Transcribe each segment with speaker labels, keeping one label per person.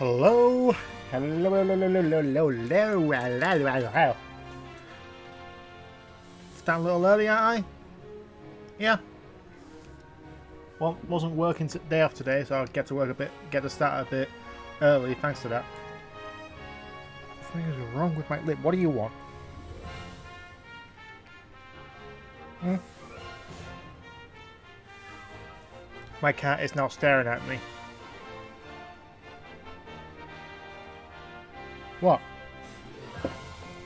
Speaker 1: Hello? Hello. Start a little early, aren't I? Yeah. Well, wasn't working day off today, so I'll get to start a bit early thanks to that. What is wrong with my lip? What do you want? Hmm? My cat is now staring at me. What?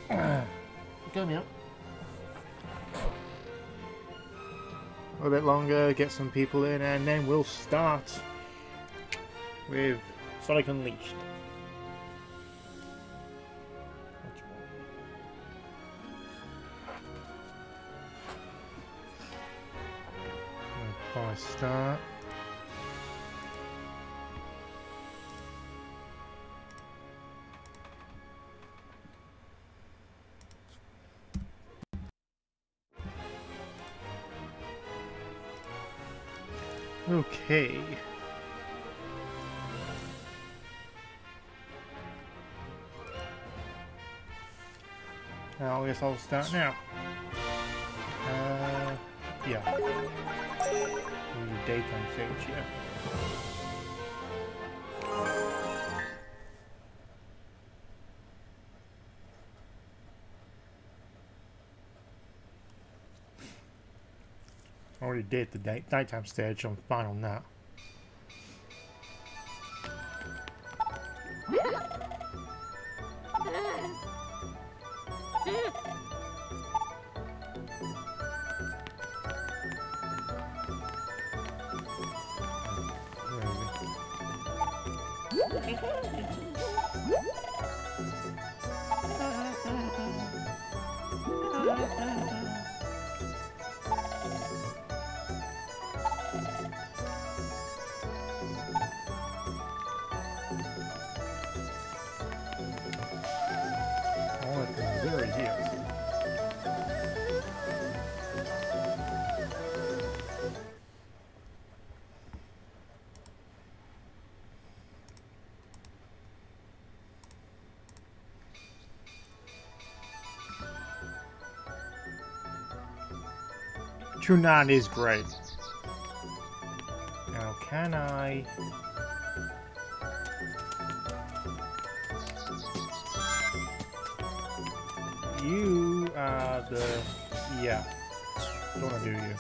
Speaker 1: Get me up. A little bit longer, get some people in, and then we'll start with Sonic Unleashed. Before I start, okay. Now I guess I'll start now. Yeah. Daytime stage, yeah. Already did the nighttime stage, I'm fine on that. Tunan is great. Now can I... You are the... Yeah. Don't wanna do you.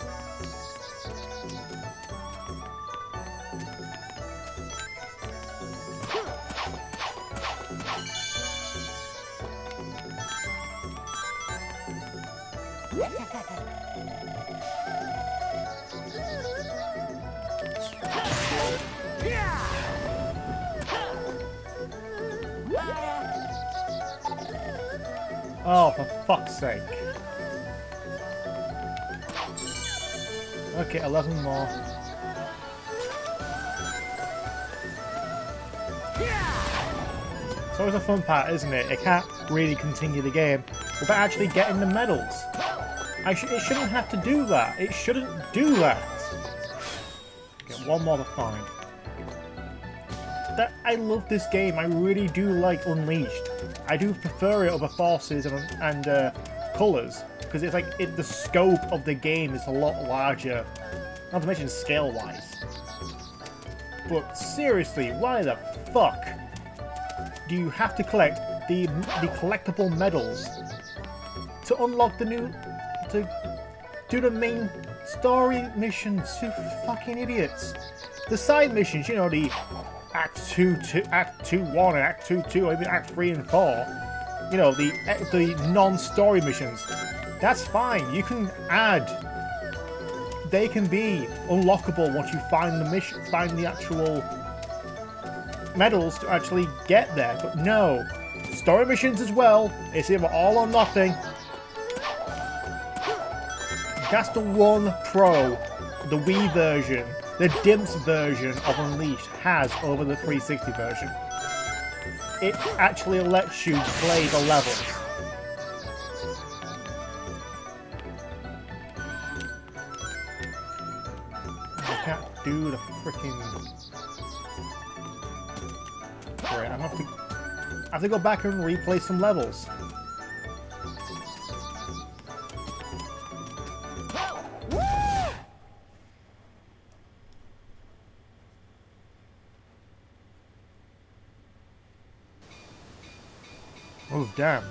Speaker 1: Oh, for fuck's sake. Okay, 11 more. It's always a fun part, isn't it? It can't really continue the game without actually getting the medals. It shouldn't have to do that. It shouldn't do that. Get one more to find. I love this game. I really do like Unleashed. I do prefer it over Forces and Colours because it's like the scope of the game is a lot larger. Not to mention scale-wise. But seriously, why the fuck do you have to collect the collectible medals to unlock the new to do the main story missions? You fucking idiots! The side missions, you know, the Act 2, Act 2, 1, and Act 2, 2, or even Act 3 and 4. You know, the non-story missions. That's fine. You can add. They can be unlockable once you find the mission, find the actual medals to actually get there. But no, story missions as well. It's either all or nothing. That's the one pro the Wii version, the DIMS version of Unleashed has over the 360 version. It actually lets you play the levels. I can't do the freaking for it. I have to go back and replay some levels. Oh, damn.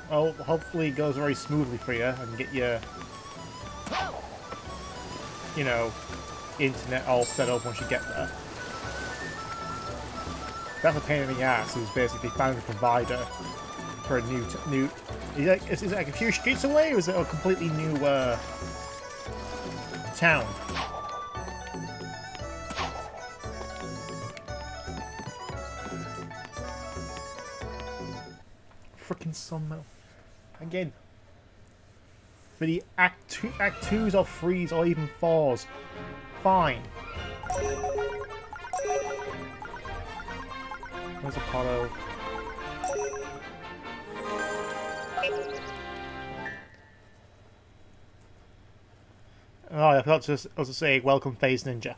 Speaker 1: Well, hopefully it goes very smoothly for you and get your, you know, internet all set up once you get there. That's a pain in the ass, is basically find a provider for a new... Is it like a few streets away, or is it a completely new town? Frickin' Sunmill. Again. For the Act 2s or 3s or even 4s. Fine. Where's Apollo? Oh, I forgot to also say, welcome Phase Ninja.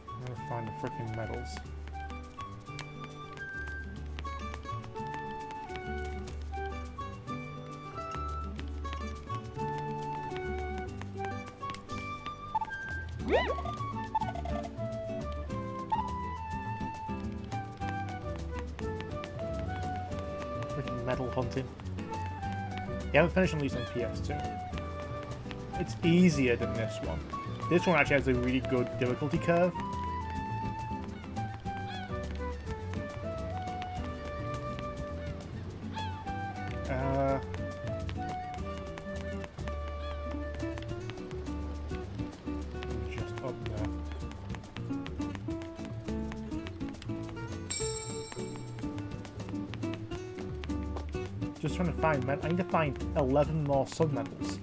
Speaker 1: I'm gonna find the frickin' medals. Freaking medal hunting. You haven't finished at least on PS2. It's easier than this one. This one actually has a really good difficulty curve. Just up there. Just trying to find I need to find 11 more sun medals.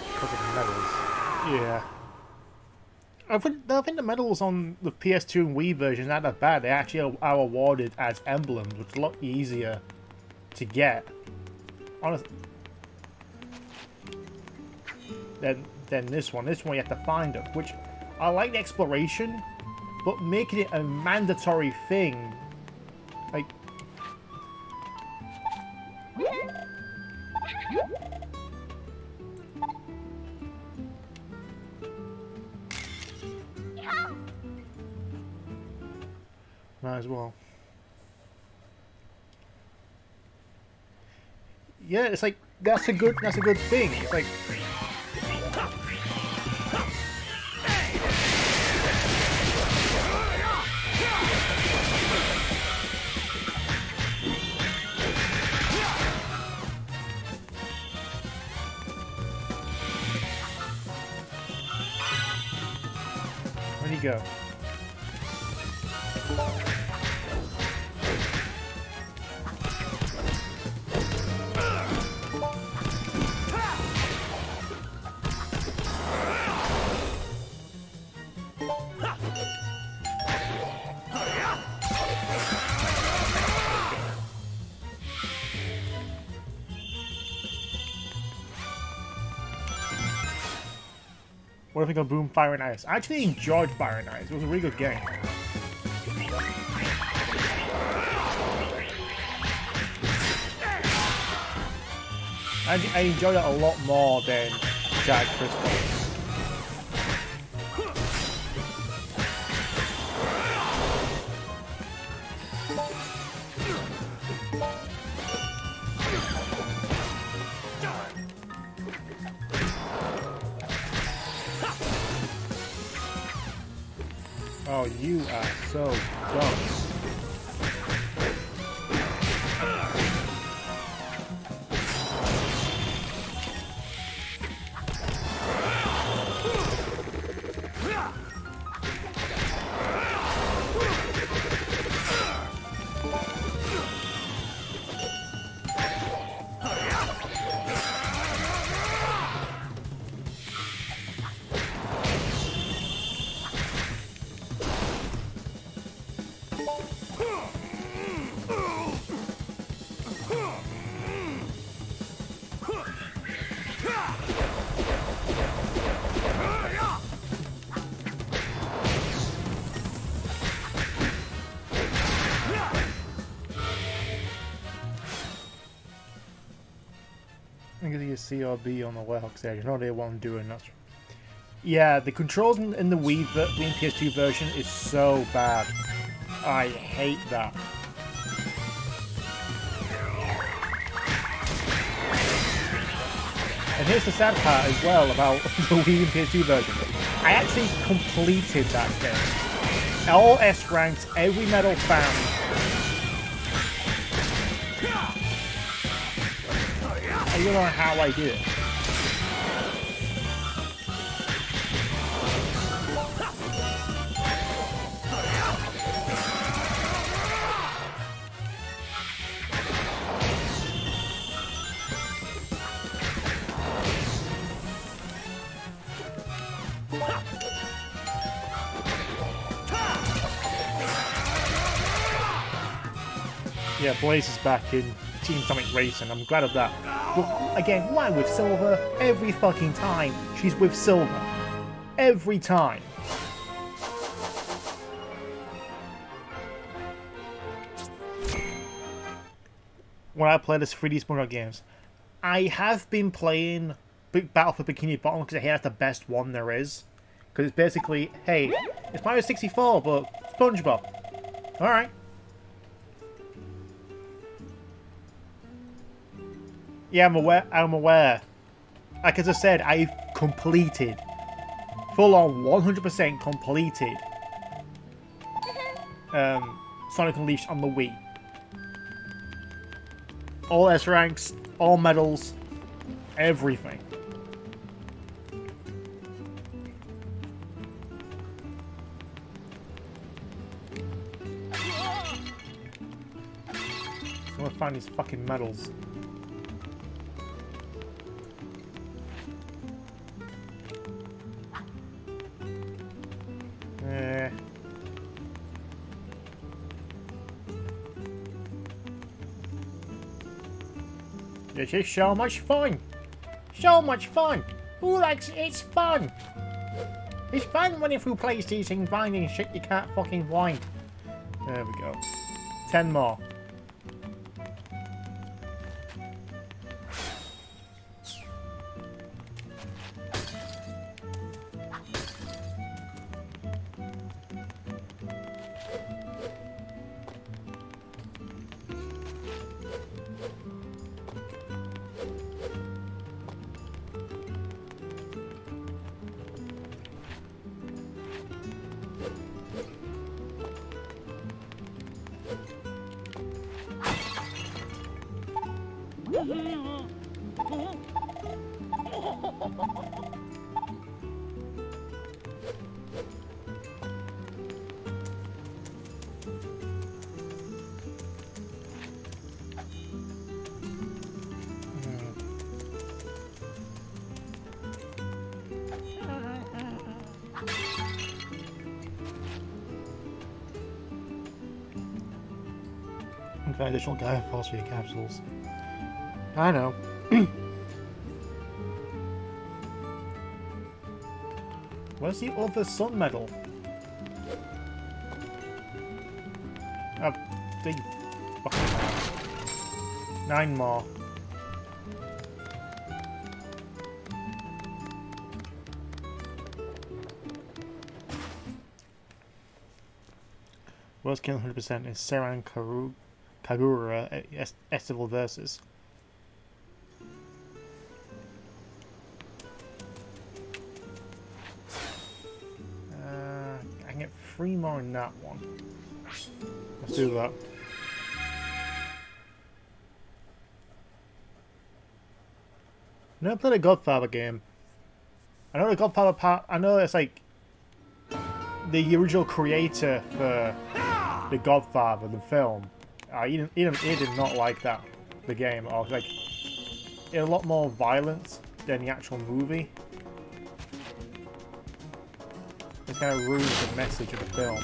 Speaker 1: Because of the medals. Yeah. I think the medals on the PS2 and Wii versions aren't that bad. They actually are awarded as emblems, which is a lot easier to get. Honestly. Than this one. This one you have to find them, which I like the exploration, but making it a mandatory thing, like. Might as well. Yeah, it's like that's a good thing. It's like. Where'd he go? What if we go Boom, Fire and Ice? I actually enjoyed Fire and Ice. It was a really good game. I enjoyed it a lot more than Jack Crystal. Oh, you are so dumb. C or B on the left stage. No idea what I'm doing. That's yeah. The controls in the Wii PS2 version is so bad. I hate that. And here's the sad part as well about the Wii and PS2 version. I actually completed that game. All S ranks, every medal found. I don't know how I did it. Yeah, Blaze is back in Team Sonic Racing. I'm glad of that. But again, why with Silver? Every fucking time she's with Silver. Every time. When I play this 3D SpongeBob games, I have been playing Battle for Bikini Bottom because I hear that's the best one there is. Because it's basically, hey, it's Mario 64, but SpongeBob. Alright. Yeah, I'm aware. Like as I said, I've completed. Full on 100% completed Sonic Unleashed on the Wii. All S ranks, all medals, everything. I'm gonna find these fucking medals. This is so much fun! So much fun! Who likes it? It's fun! It's fun running through places and finding shit you can't fucking find. There we go. 10 more. Additional Gaia Phosphate capsules. I know. Where's the other sun medal? Oh, big fucking 9 more. Worst kill 100% is Seran Kagura Estival versus. I can get 3 more in that one. Let's do that. Never played a Godfather game. I know the Godfather part. I know it's like the original creator for the Godfather, the film. He did not like that, the game, or like it had a lot more violence than the actual movie. It kind of ruins the message of the film.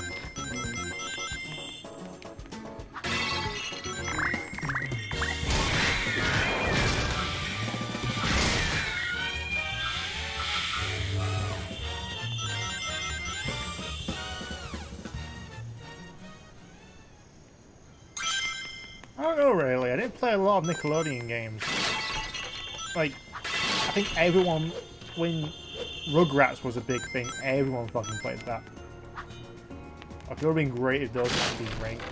Speaker 1: I don't know really, I didn't play a lot of Nickelodeon games. Like, I think everyone, when Rugrats was a big thing, everyone fucking played that. Like, it would have been great if those had been ranked.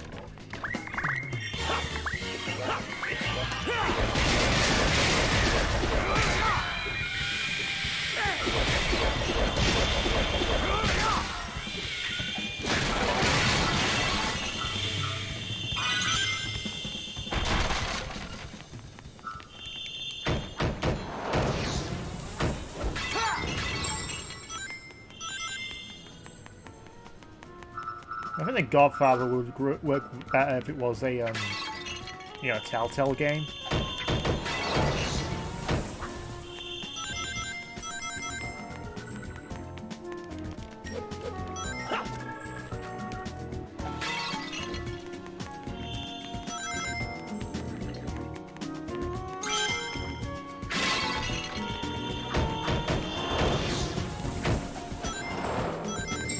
Speaker 1: I think The Godfather would work better if it was a, you know, Telltale game.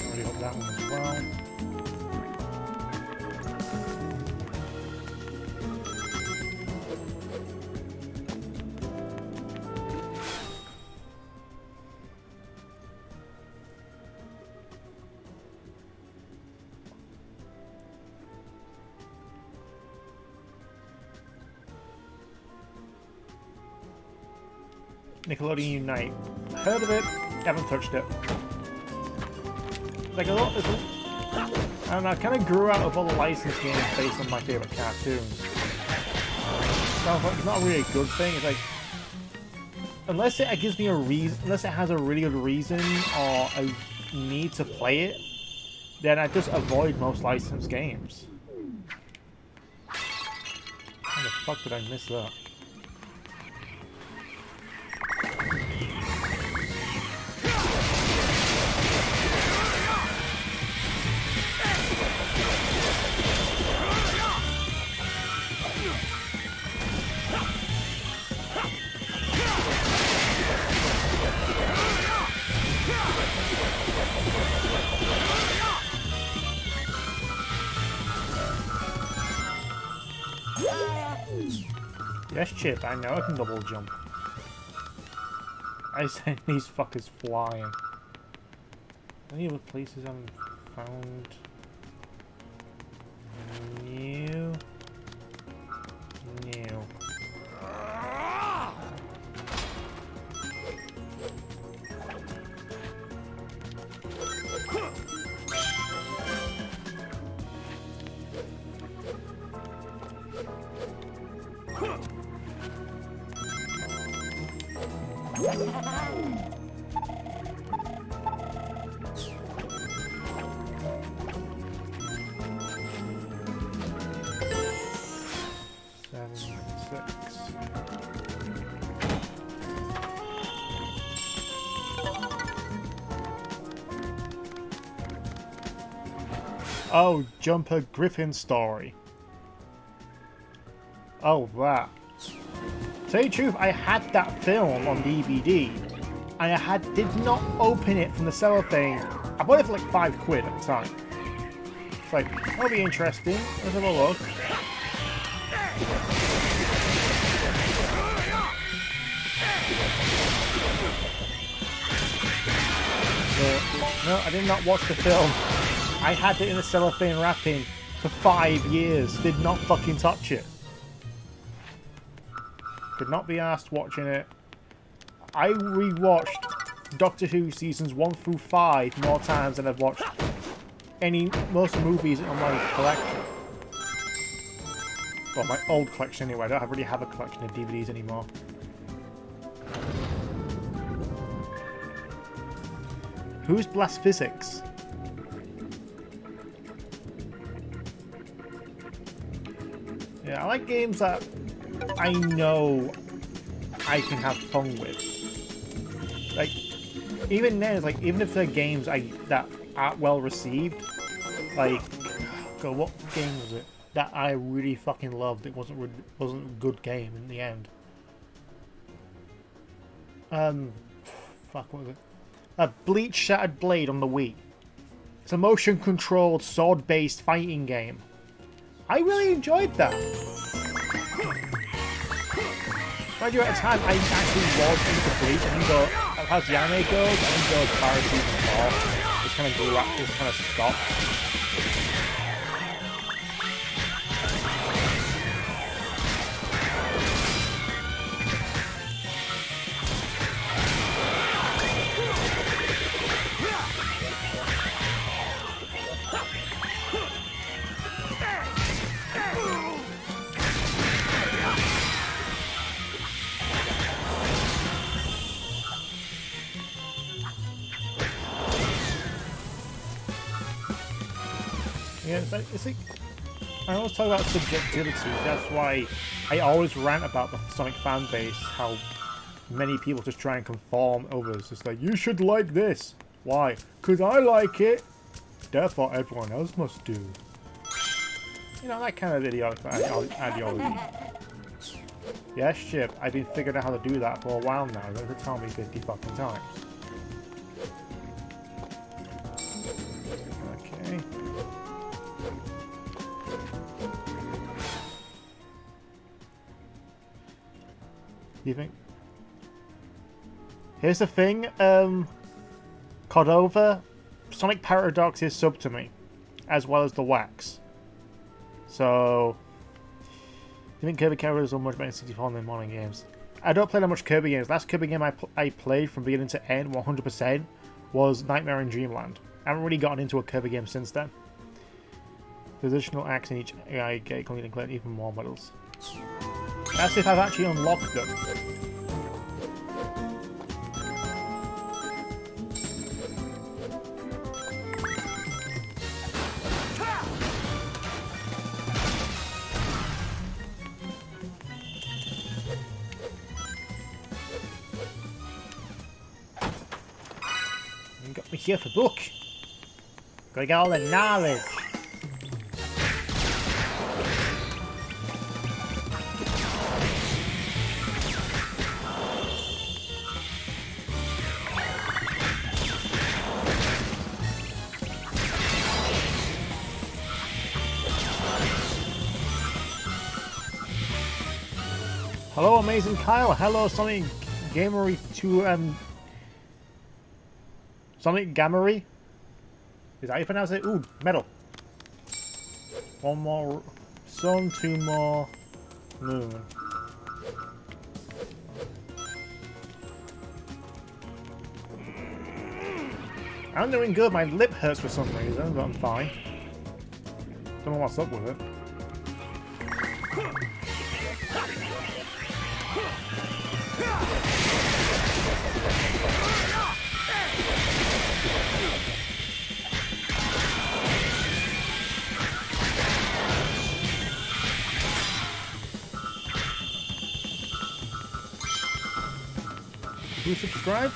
Speaker 1: Already got that one as well. Nickelodeon Unite. Heard of it, haven't touched it. Like a lot of it. I don't know, I kind of grew out of all the licensed games based on my favourite cartoons. Sounds like it's not really a good thing. It's like, unless it gives me a reason, unless it has a really good reason or a need to play it, then I just avoid most licensed games. How the fuck did I miss that? Yes, Chip, I know I can double jump. I send these fuckers flying. Any other places I haven't found? New. New. Oh, Jumper Griffin story. Oh, that. To tell you the truth, I had that film on DVD, and I did not open it from the cellophane. I bought it for like £5 at the time. It's like, that'll be interesting. Let's have a look. No, I did not watch the film. I had it in a cellophane wrapping for 5 years. Did not fucking touch it. Could not be asked watching it. I rewatched Doctor Who seasons 1 through 5 more times than I've watched most movies on my collection. Well, my old collection anyway. I don't really have a collection of DVDs anymore. Who's Blast Physics? Yeah, I like games that I know I can have fun with. Like, even then, it's like, even if they're games that aren't well received, like, God, what game was it that I really fucking loved? It wasn't a good game in the end. Fuck, what was it? Bleach Shattered Blade on the Wii. It's a motion-controlled, sword-based fighting game. I really enjoyed that. Mind you, at a time I actually was incomplete. I think as the anime goes, I think goes far as season 4. It's kind of grew up, it's kind of stopped. Yeah, it's like I always talk about subjectivity. That's why I always rant about the Sonic fan base. How many people just try and conform others. It's like, you should like this. Why? Because I like it. Therefore, everyone else must do. You know, that kind of ideology. Yes, Chip. I've been figuring out how to do that for a while now. Don't tell me 50 fucking times. Okay. You think? Here's the thing, Cordova, Sonic Paradox is sub to me, as well as the Wax. So, you think Kirby characters are much better in 64 than modern games? I don't play that much Kirby games. Last Kirby game I played from beginning to end, 100%, was Nightmare in Dreamland. I haven't really gotten into a Kirby game since then. There's additional acts in each AI gate, including even more medals. That's if I've actually unlocked them. You got me here for book. Gotta get all the knowledge. Hello, Amazing Kyle. Hello, Sonic Gamery to Sonic Gamery. Is that how you pronounce it? Ooh, metal. One more sun, two more moon. I'm doing good. My lip hurts for some reason, but I'm fine. Don't know what's up with it. Did you subscribe?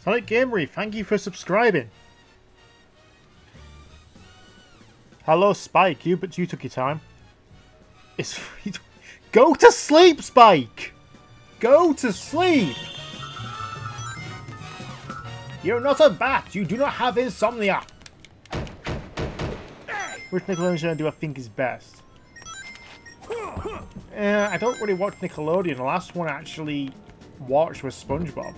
Speaker 1: Sonic Gamery, thank you for subscribing. Hello, Spike. You took your time. It's go to sleep, Spike. Go to sleep. You're not a bat. You do not have insomnia. Which Nickelodeon show do I think is best? I don't really watch Nickelodeon. The last one I actually watched was SpongeBob.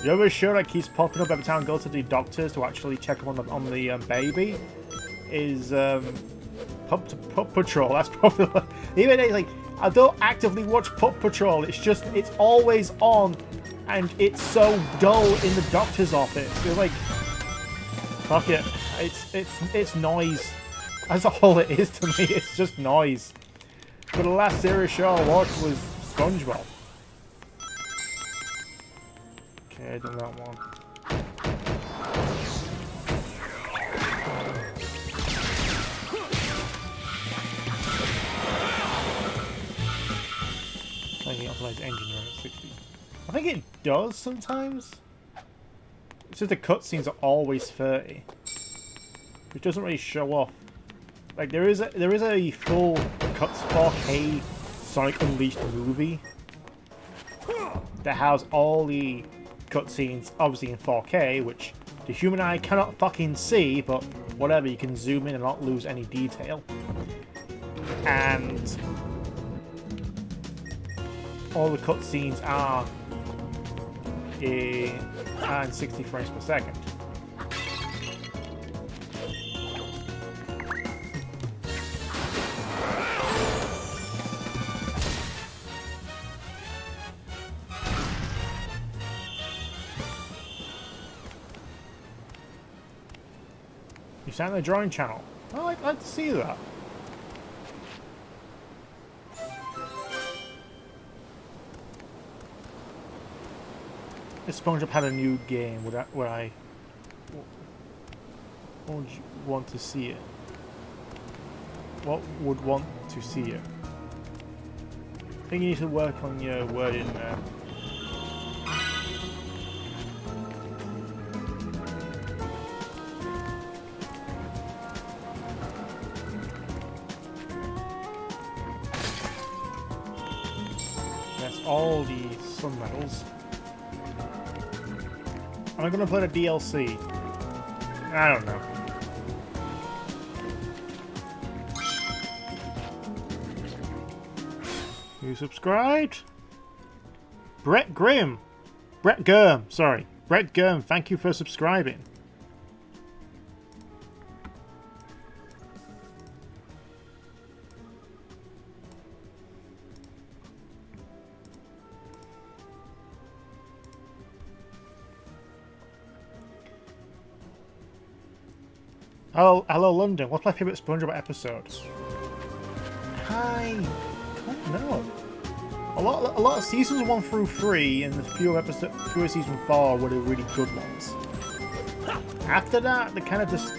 Speaker 1: The other show that keeps popping up every time I go to the doctors to actually check on the baby is Pup Patrol. That's probably even like I don't actively watch Pup Patrol. It's just it's always on, and it's so dull in the doctor's office. It's like fuck it. It's noise. That's all it is to me. It's just noise. But the last serious show I watched was SpongeBob. Okay, I done that one. I think it optimizes engine run at 60. I think it does sometimes. It's just the cutscenes are always 30, which doesn't really show off. Like there is a full cuts 4K Sonic Unleashed movie that has all the cutscenes obviously in 4K, which the human eye cannot fucking see, but whatever, you can zoom in and not lose any detail. and all the cutscenes are in 60 frames per second. You sat in the drawing channel. Oh, I'd like to see that. If SpongeBob had a new game, would I would you want to see it? What would want to see it? I think you need to work on your wording there. That's all the sun medals. Am I gonna play the DLC? I don't know. You subscribed? Brett Gurm, sorry. Brett Gurm, thank you for subscribing. Hello London, what's my favourite SpongeBob episode? I don't know. A lot of seasons 1 through 3 and a few of season 4 were the really good ones. After that, they kind of just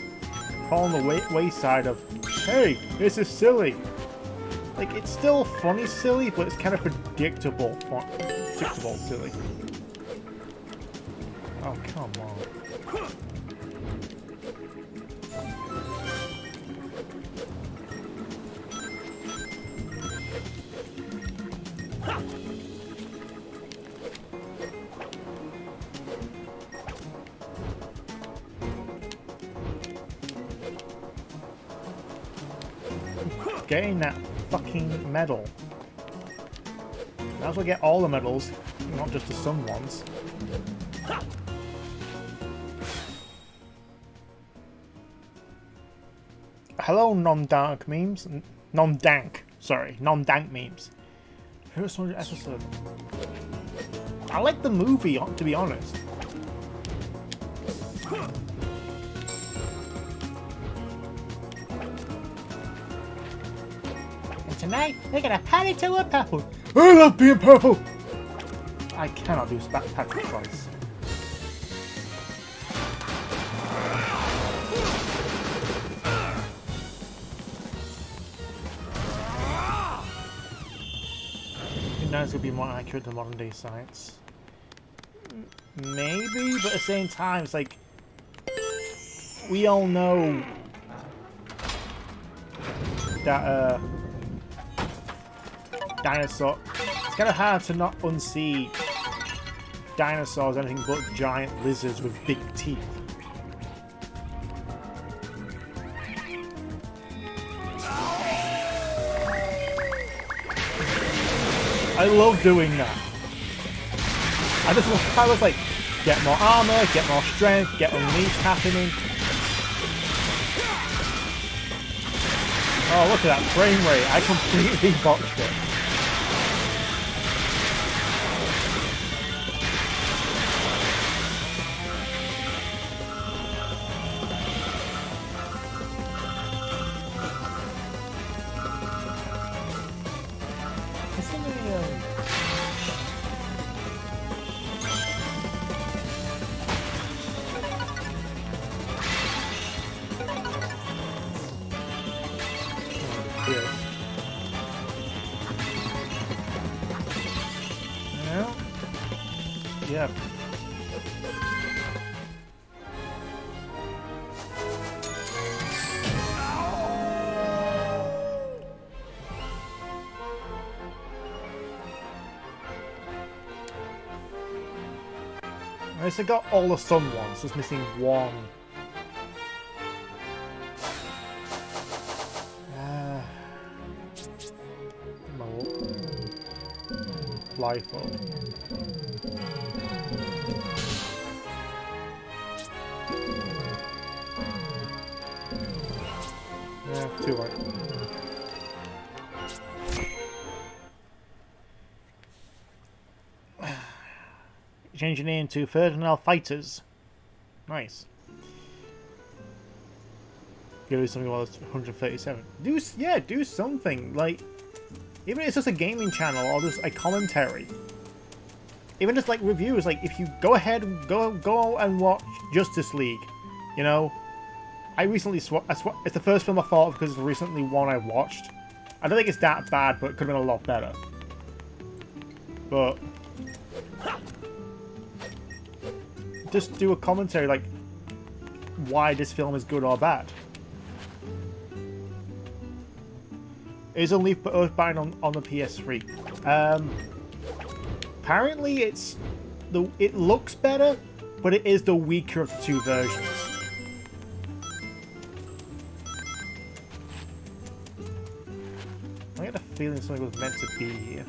Speaker 1: fall on the wayside of, hey, this is silly. Like, it's still funny silly, but it's kind of predictable silly. Oh, come on. Getting that fucking medal. Might as well get all the medals, not just the some ones. Hello, non-dank memes. Non-dank. Sorry, non-dank memes. First 100 episode. I like the movie, to be honest. Tonight, we're gonna party to a purple. I love being purple! I cannot do Patrick twice. I think that's gonna be more accurate than modern day science. Maybe, but at the same time, it's like, we all know that, dinosaur. It's kind of hard to not unsee dinosaurs anything but giant lizards with big teeth. I love doing that. I was like, get more armor, get more strength, get unleashed happening. Oh, look at that frame rate. I completely botched it. Yep. At least I got all the sun ones, just missing one. rifle. Yeah, too late. Change your name to Ferdinand Fighters. Nice. Do something while it's 137. Do something. Like, even if it's just a gaming channel or just a commentary. Even just like reviews. Like, if you go ahead and go and watch Justice League, you know. I recently it's the first film I thought of because it's recently one I watched. I don't think it's that bad, but it could have been a lot better. But just do a commentary like why this film is good or bad. Is a Leaf but Earthbound on the PS3? Apparently it looks better, but it is the weaker of the two versions. I get a feeling something was meant to be here.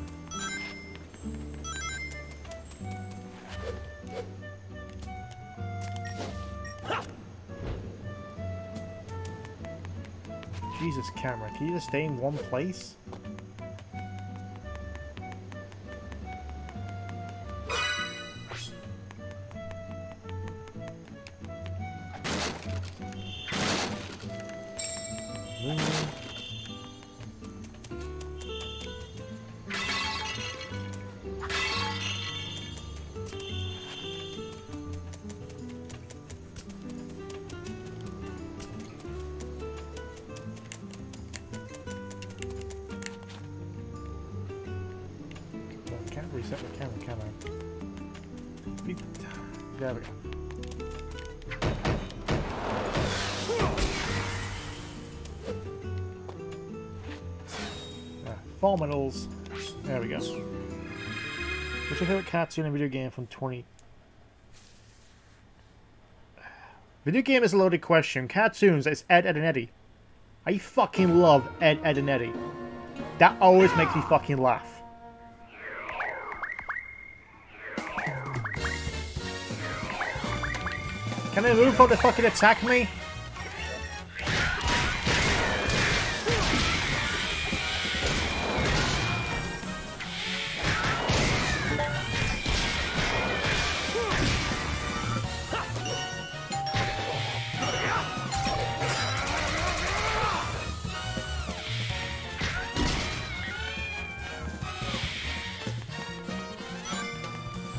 Speaker 1: Jesus, camera, can you just stay in one place? Reset the camera, can I? There we go. Formidals. There we go. What's your favorite cartoon and video game from 20... Video game is a loaded question. Cartoons, it's Ed, Edd and Eddy. I fucking love Ed, Edd and Eddy. That always makes me fucking laugh. Can they move before they fucking attack me?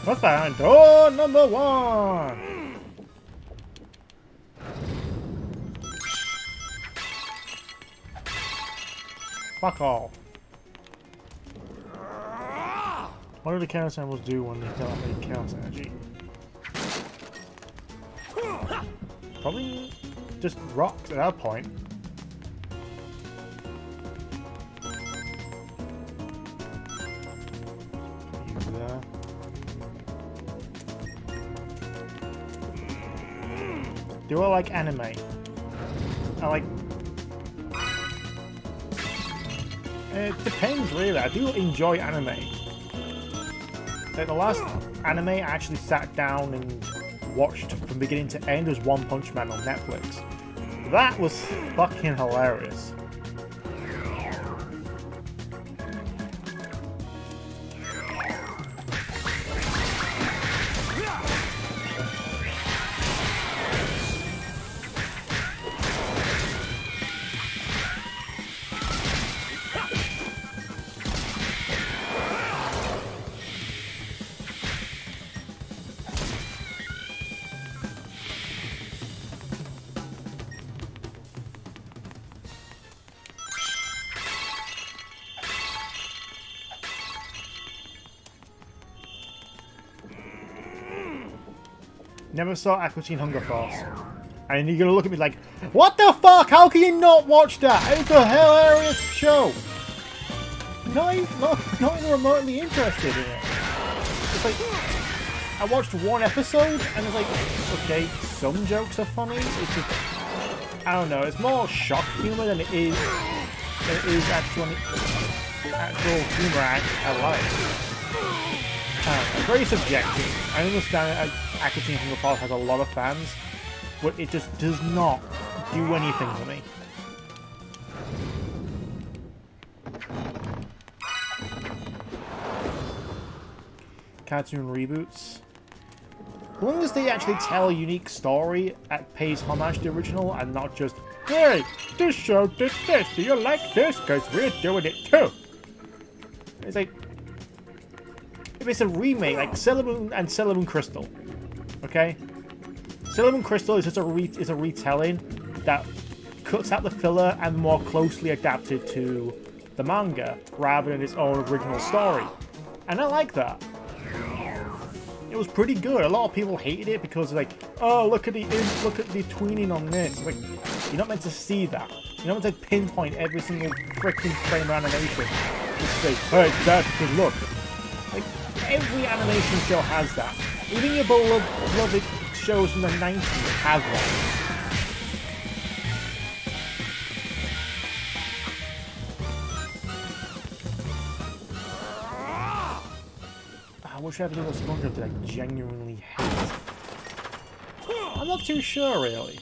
Speaker 1: What's behind door number 1? Fuck all. What do the chaos animals do when they don't make chaos energy? Probably just rocks at that point. Use that. Do I like anime? I like... It depends, really. I do enjoy anime. Like the last anime I actually sat down and watched from beginning to end was One Punch Man on Netflix. That was fucking hilarious. Never saw Aqua Teen Hunger Force. And you're gonna look at me like, what the fuck? How can you not watch that? It's a hilarious show. Not even remotely interested in it. It's like, I watched one episode and it's like, okay, some jokes are funny. It's just, I don't know. It's more shock humor than it is actual humor I like. It's very subjective. I understand that Akatsuki Single File has a lot of fans, but it just does not do anything for me. Cartoon reboots. As long as they actually tell a unique story that pays homage to the original and not just, hey, this show did this, do you like this? Because we're doing it too. It's like, if it's a remake, like Sailor Moon and Sailor Moon Crystal, okay? Sailor Moon Crystal is just a retelling that cuts out the filler and more closely adapted to the manga rather than its own original story. And I like that. It was pretty good. A lot of people hated it because like, oh, look at the tweening on this. Like, you're not meant to see that. You're not meant to pinpoint every single freaking frame of animation. Just say, hey, that's good look. Like, every animation show has that. Even your beloved shows from the 90s have that. Which episode of SpongeBob did I genuinely hate? I'm not too sure, really.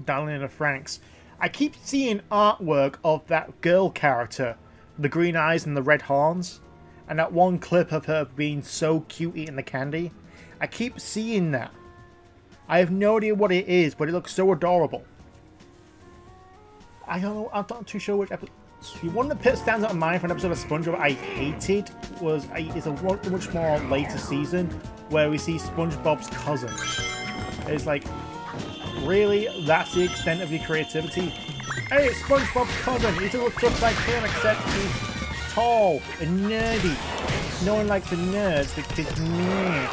Speaker 1: Darling in the Franxx. I keep seeing artwork of that girl character. The green eyes and the red horns, and that one clip of her being so cute eating the candy. I keep seeing that. I have no idea what it is, but it looks so adorable. I don't know, I'm not too sure which episode. The one that stands out in mind for an episode of SpongeBob I hated is a much more later season where we see SpongeBob's cousin. It's like, really? That's the extent of your creativity? Hey, it's SpongeBob's cousin. He looks just like him, except he's tall and nerdy. No one likes the nerds because me.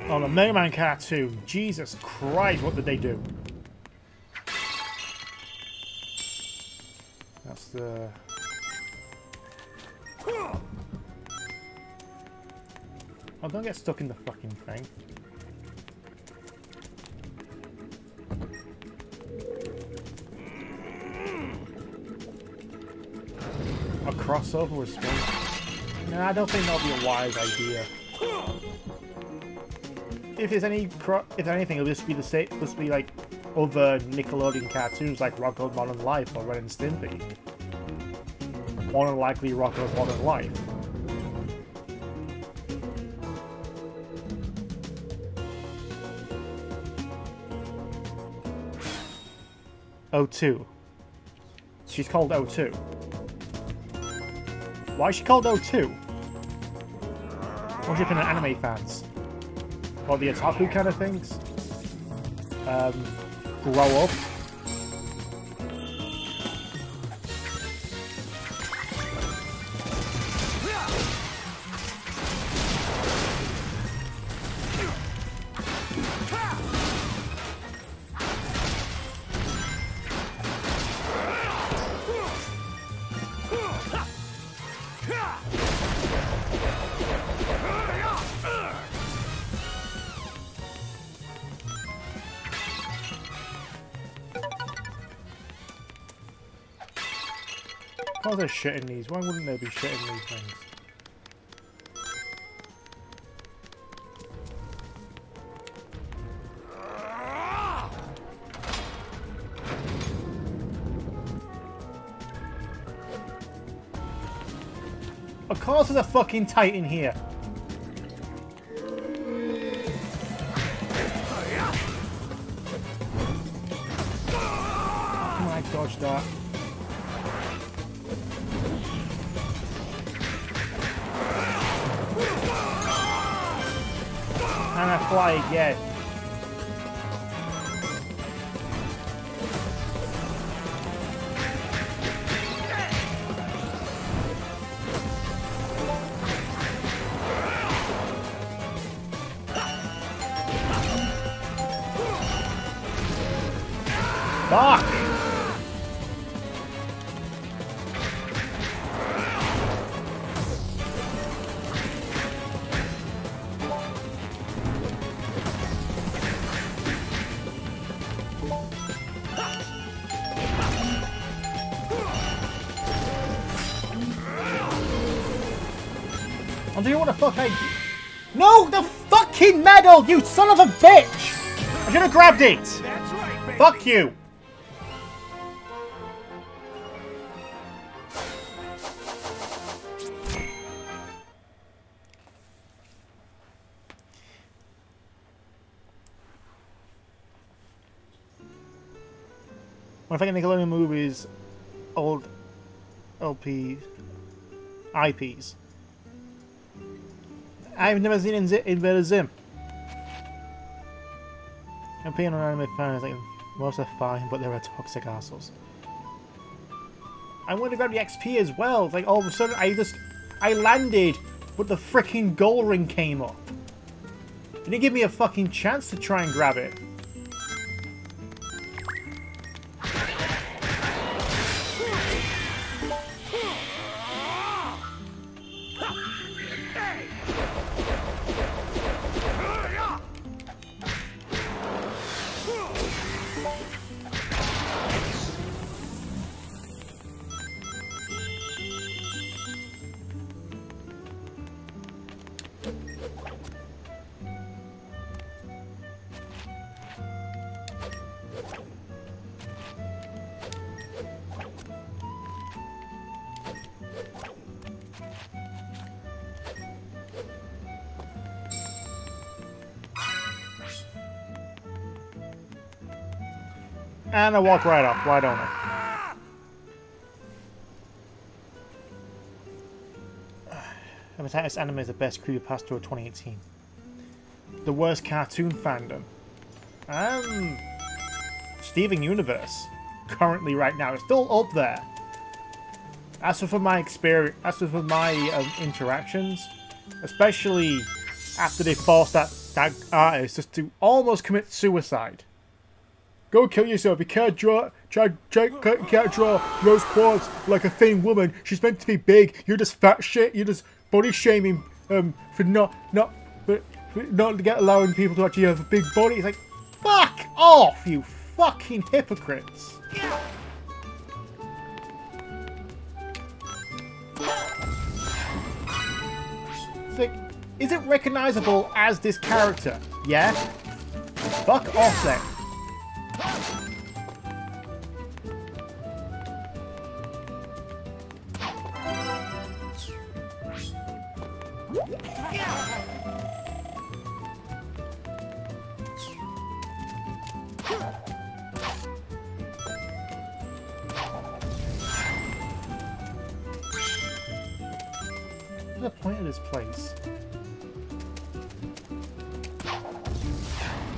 Speaker 1: Oh, the Mega Man cartoon. Jesus Christ, what did they do? That's the... Oh, don't get stuck in the fucking thing. A crossover with Spring? No, I don't think that'll be a wise idea. If there's if anything, it'll just be the same. Just be like other Nickelodeon cartoons like Rocko's Modern Life or Ren and Stimpy. More than likely, Rocko's Modern Life. O2. She's called O2. Why is she called O2? What's it for the anime fans? Or the otaku kind of things? Grow up. Oh, they're shitting these. Why wouldn't they be shitting these things? Of course there's a fucking Titan here. How can I dodge that? And I fly again. Fuck! I'll do what the fuck I do. No, the fucking medal, you son of a bitch! I should have grabbed it!
Speaker 2: That's right, baby.
Speaker 1: Fuck you! When I think of Nickelodeon movies, old LP IPs. I've never seen Invader Zim. I'm paying on anime fans, like most are fine, but there are toxic assholes. I wanted to grab the XP as well. Like all of a sudden, I landed, but the freaking gold ring came up. It didn't give me a fucking chance to try and grab it. And I walk right up. Why don't I? Hepatitis Anime is the best creepypasta of 2018. The worst cartoon fandom. Steven Universe. Currently, right now. It's still up there. As for my experience, as for my interactions, especially after they forced that artist just to almost commit suicide. Go kill yourself. You can't draw rose quartz like a thin woman. She's meant to be big. You're just fat shit. You're just body shaming for not allowing people to actually have a big body. It's like, fuck off, you fucking hypocrites. It's like, is it recognizable as this character? Yeah? Fuck off then. What's the point of this place?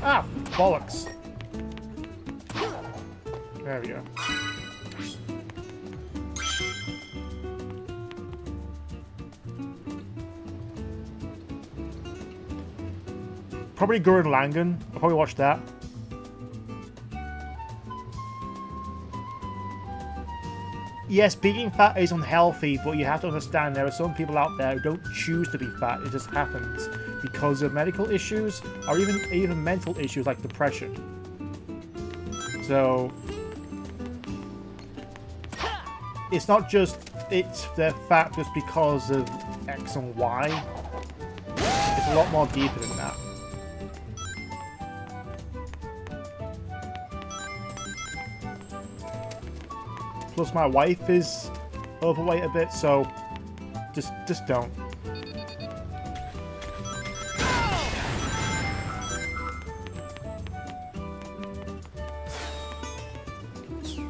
Speaker 1: Ah, bollocks. There we go. Probably Gurren Lagann. I'll probably watch that. Yes, being fat is unhealthy, but you have to understand there are some people out there who don't choose to be fat. It just happens because of medical issues or even mental issues like depression. So it's not just they're fat just because of X and Y. It's a lot more deeper than that. Plus my wife is overweight a bit, so just don't.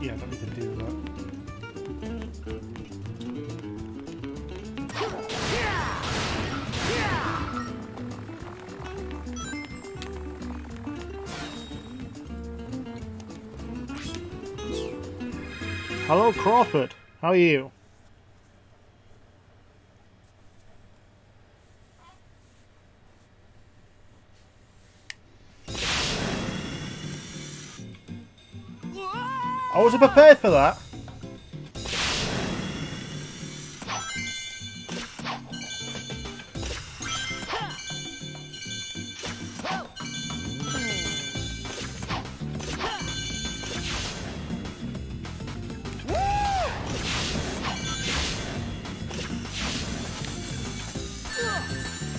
Speaker 1: Yeah, I don't need to do that. Hello, Crawford. How are you? I wasn't prepared for that.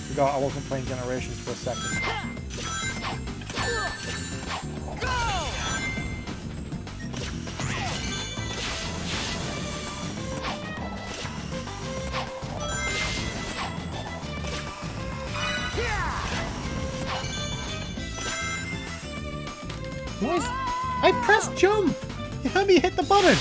Speaker 1: Forgot I wasn't playing Generations for a second. What is... I pressed jump! You heard me hit the button!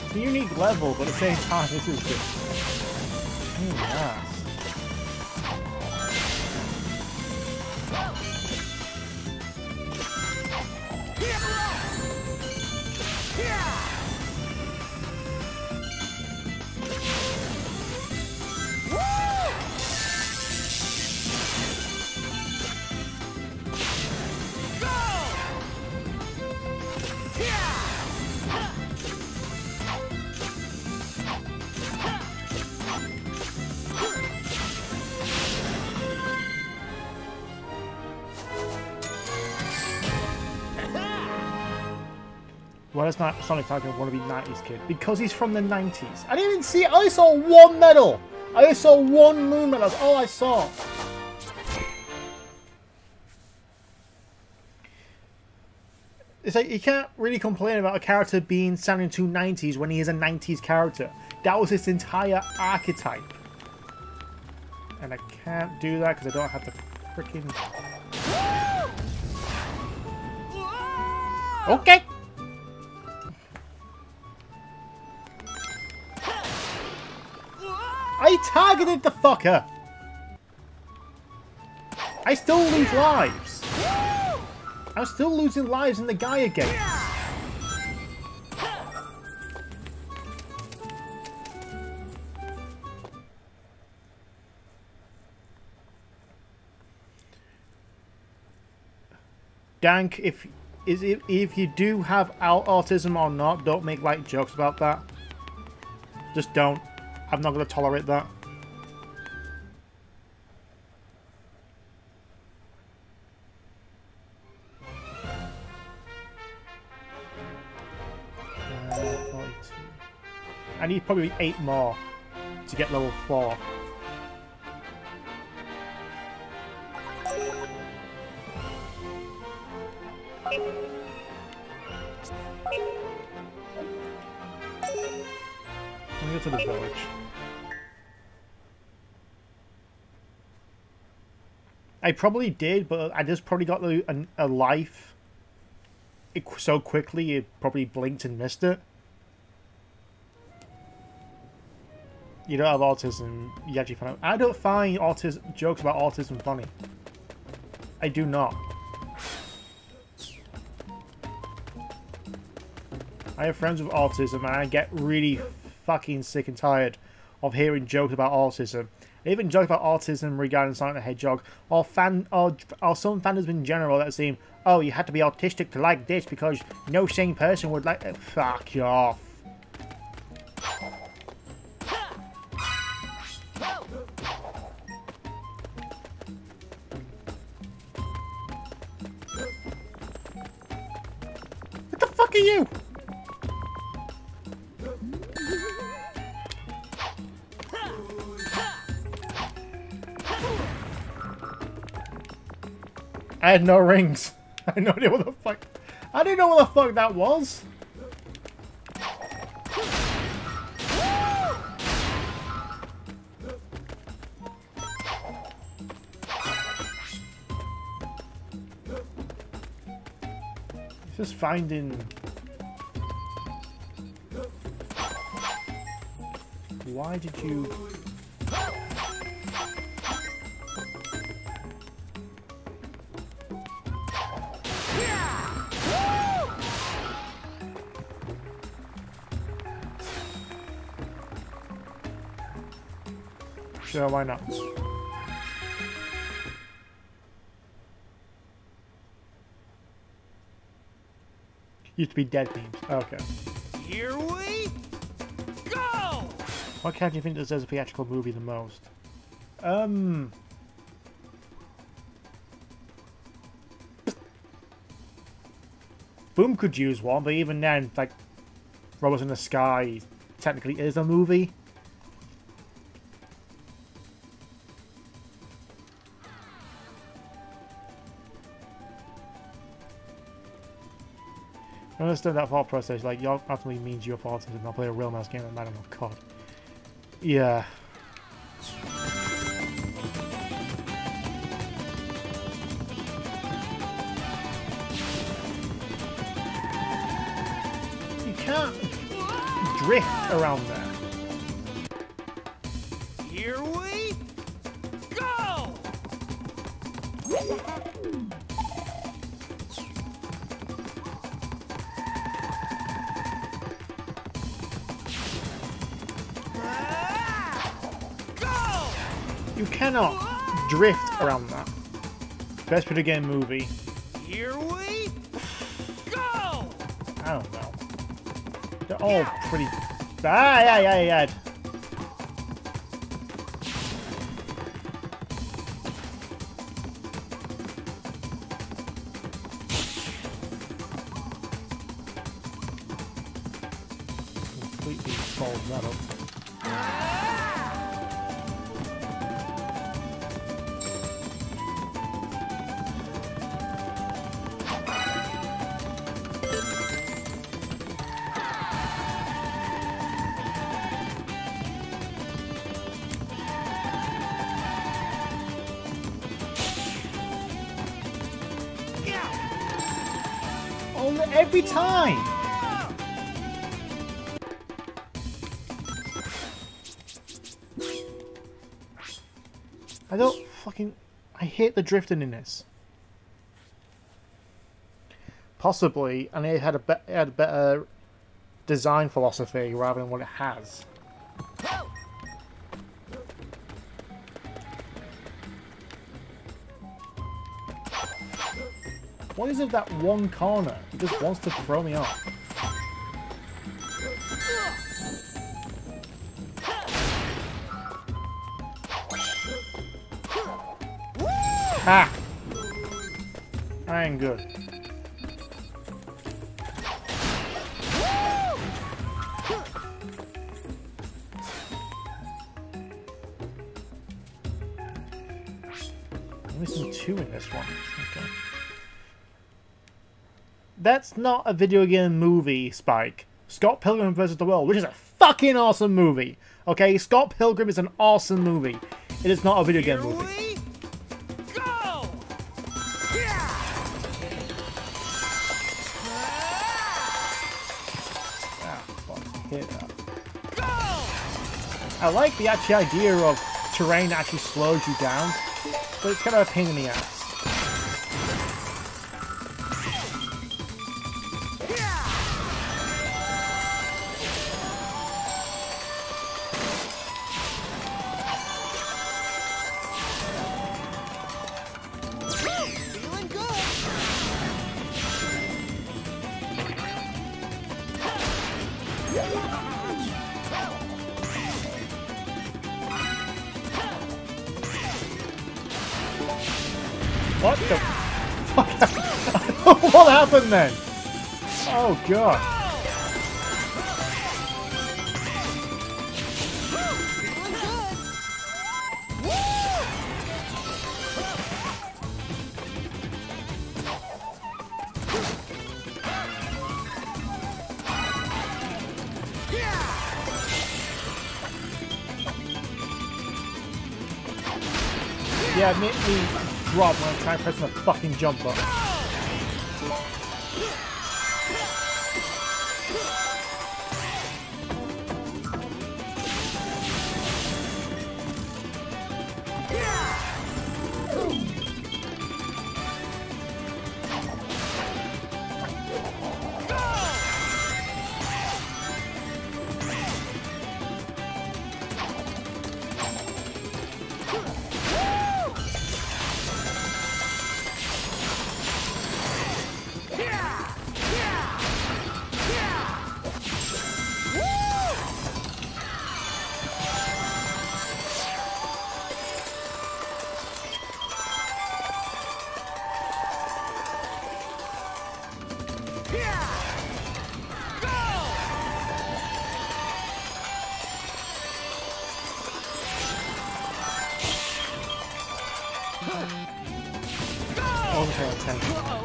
Speaker 1: It's a unique level, but at the same time, this is just... pain in the ass. Why does not Sonic Tiger want to be 90s kid? Because he's from the 90s. I didn't even see it. I only saw one medal. I only saw one moon medal. That's all I saw. It's like you can't really complain about a character being sounding too 90s when he is a 90s character. That was his entire archetype. And I can't do that because I don't have the freaking... Okay. I targeted the fucker! I still lose lives! I'm still losing lives in the guy again. Dank, if you do have autism or not, don't make light jokes about that. Just don't. I'm not going to tolerate that. I need probably 8 more to get level 4. Let me go to the village. I probably did, but I just probably got a life so quickly it probably blinked and missed it. You don't have autism, you actually find out. I don't find jokes about autism funny. I do not. I have friends with autism and I get really fucking sick and tired of hearing jokes about autism. I even joke about autism regarding Sonic the Hedgehog, or some fandoms in general that seem, oh, you had to be autistic to like this because no sane person would like it. Fuck you off. What the fuck are you? I had no rings. I had no idea what the fuck. I didn't know what the fuck that was. Just finding... Why did you... Sure, why not? Used to be dead themes. Okay.
Speaker 2: Here we go!
Speaker 1: What character do you think deserves a theatrical movie the most? Boom could use one, but even then, like, Robots in the Sky technically is a movie. I understand that thought process, like, your ultimately means your thoughts and not play a real mouse game at Madam of COD. Yeah. You can't drift around there.
Speaker 2: Here we go!
Speaker 1: You cannot drift around that. Best video game movie.
Speaker 2: Here we go!
Speaker 1: I don't know. They're all pretty bad. Completely fold that up. Every time! I don't fucking... I hate the drifting in this. Possibly, and it had a better design philosophy rather than what it has. What is it that one corner? It just wants to throw me off. Ah! I ain't good. I'm missing 2 in this one. Okay. That's not a video game movie, Spike. Scott Pilgrim vs. the World, which is a fucking awesome movie. Okay, Scott Pilgrim is an awesome movie. It is not a video game movie.
Speaker 2: Here we go! Yeah!
Speaker 1: Ah, fuck. Hit that.
Speaker 2: Go!
Speaker 1: I like the actual idea of terrain that actually slows you down, but it's kind of a pain in the ass.
Speaker 2: Feeling good!
Speaker 1: What the fuck? What happened then? Oh god.
Speaker 2: Feeling good!
Speaker 1: Yeah, it made me drop when I try pressing the fucking jump button. Oh, okay, 10.
Speaker 2: Uh-oh.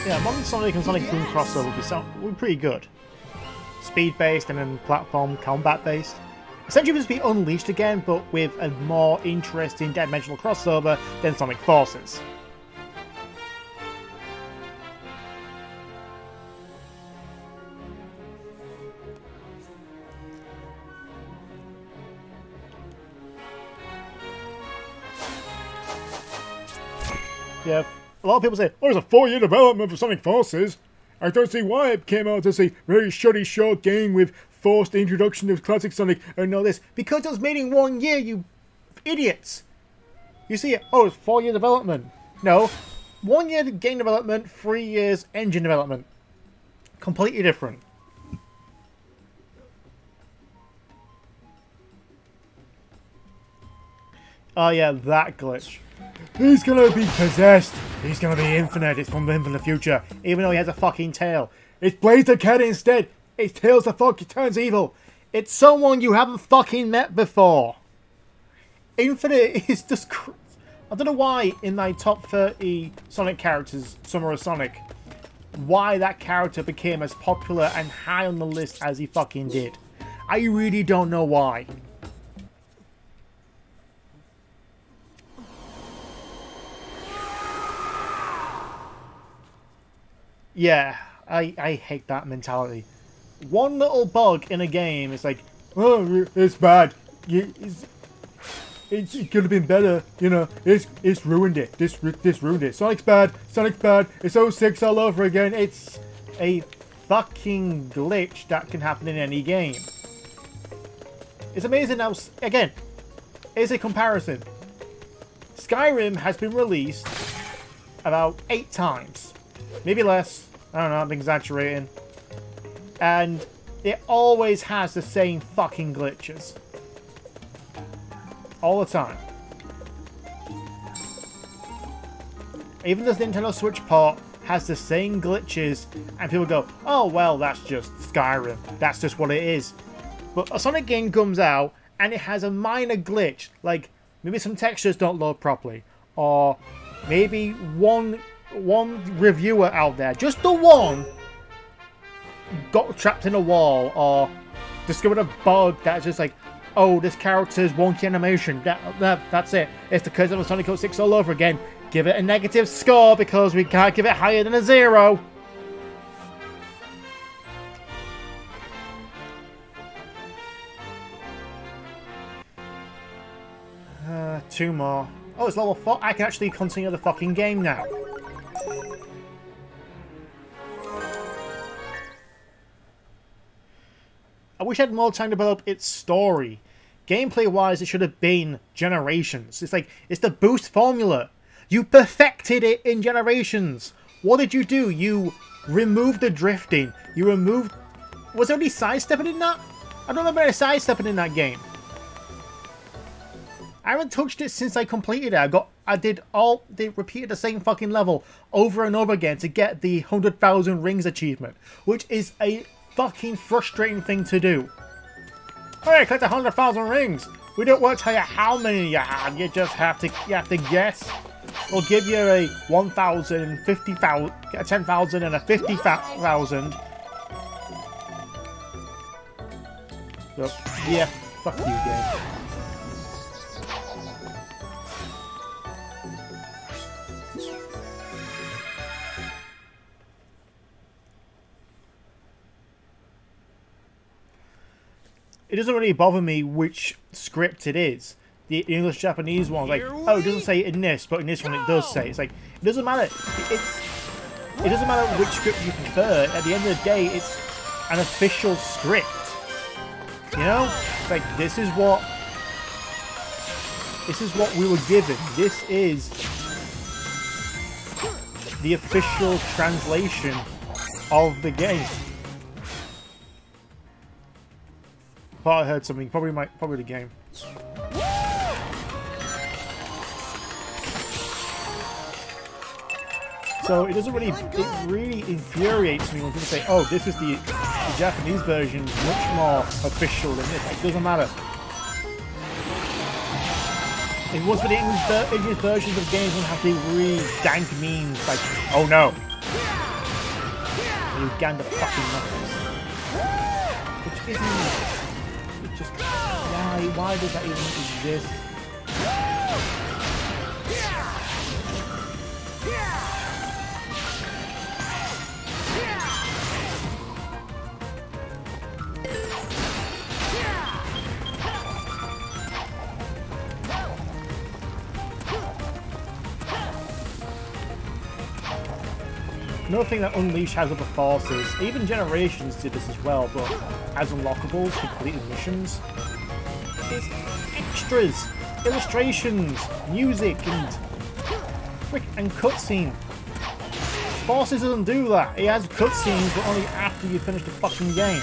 Speaker 1: Yeah, modern Sonic and Sonic Boom crossover would be pretty good. Speed-based and then platform combat-based. Essentially, it would just be Unleashed again, but with a more interesting dimensional crossover than Sonic Forces. Yeah, a lot of people say, oh, there's a 4-year development for Sonic Forces. I don't see why it came out as a very shoddy short game with forced introduction of classic Sonic and all this. Because it was made in 1 year, you idiots! You see it, oh, it's 4-year development. No, 1 year game development, 3 years engine development. Completely different. Oh yeah, that glitch. He's gonna be possessed. He's gonna be infinite. It's from him from the future. Even though he has a fucking tail. It's Blaze the Cat instead. His tail's the fuck turns evil. It's someone you haven't fucking met before. Infinite is just... I don't know why in my top 30 Sonic characters, Summer of Sonic, why that character became as popular and high on the list as he fucking did. I really don't know why. Yeah, I hate that mentality. One little bug in a game is like, oh, it's bad. It could have been better, you know. It's ruined it. This ruined it. Sonic's bad. Sonic's bad. It's 06 all over again. It's a fucking glitch that can happen in any game. It's amazing how, again, it's a comparison. Skyrim has been released about 8 times. Maybe less. I don't know, I'm exaggerating. And it always has the same fucking glitches. All the time. Even the Nintendo Switch port has the same glitches, and people go, oh well, that's just Skyrim. That's just what it is. But a Sonic game comes out, and it has a minor glitch, like maybe some textures don't load properly, or maybe one reviewer out there, just the one, got trapped in a wall, or discovered a bug that's just like, oh, this character's wonky animation. That's it. It's the curse of Sonic 06 all over again. Give it a negative score because we can't give it higher than a 0. Two more. Oh, it's level 4. I can actually continue the fucking game now. I wish I had more time to develop its story. Gameplay-wise, it should have been Generations. It's like, it's the boost formula. You perfected it in Generations. What did you do? You removed the drifting. You removed... Was there any sidestepping in that? I don't remember any sidestepping in that game. I haven't touched it since I completed it. They repeated the same fucking level over and over again to get the 100,000 rings achievement, which is a fucking frustrating thing to do. Alright, collect 100,000 rings. We don't want to tell you how many you have. You just have to guess. We'll give you a 1,000, 50,000, a 10,000, and a 50,000. So, yeah, fuck you, game. It doesn't really bother me which script it is. The English-Japanese one, like, oh, it doesn't say it in this, but in this one it does say. It's like, it doesn't matter. It doesn't matter which script you prefer. At the end of the day, it's an official script. You know? Like, this is what we were given. This is the official translation of the game. Thought I heard something. Probably the game. So it doesn't really. It really infuriates me when people say, "Oh, this is the Japanese version, much more official than this." Like, it doesn't matter. If it was for the English versions of games, would have the really dank memes like, "Oh no, Uganda fucking knuckles," which isn't. It just why does that even exist? Another thing that Unleashed has other forces, even Generations did this as well, but as unlockables, completed missions, is extras, illustrations, music, and cutscene. Forces doesn't do that. It has cutscenes, but only after you finish the fucking game.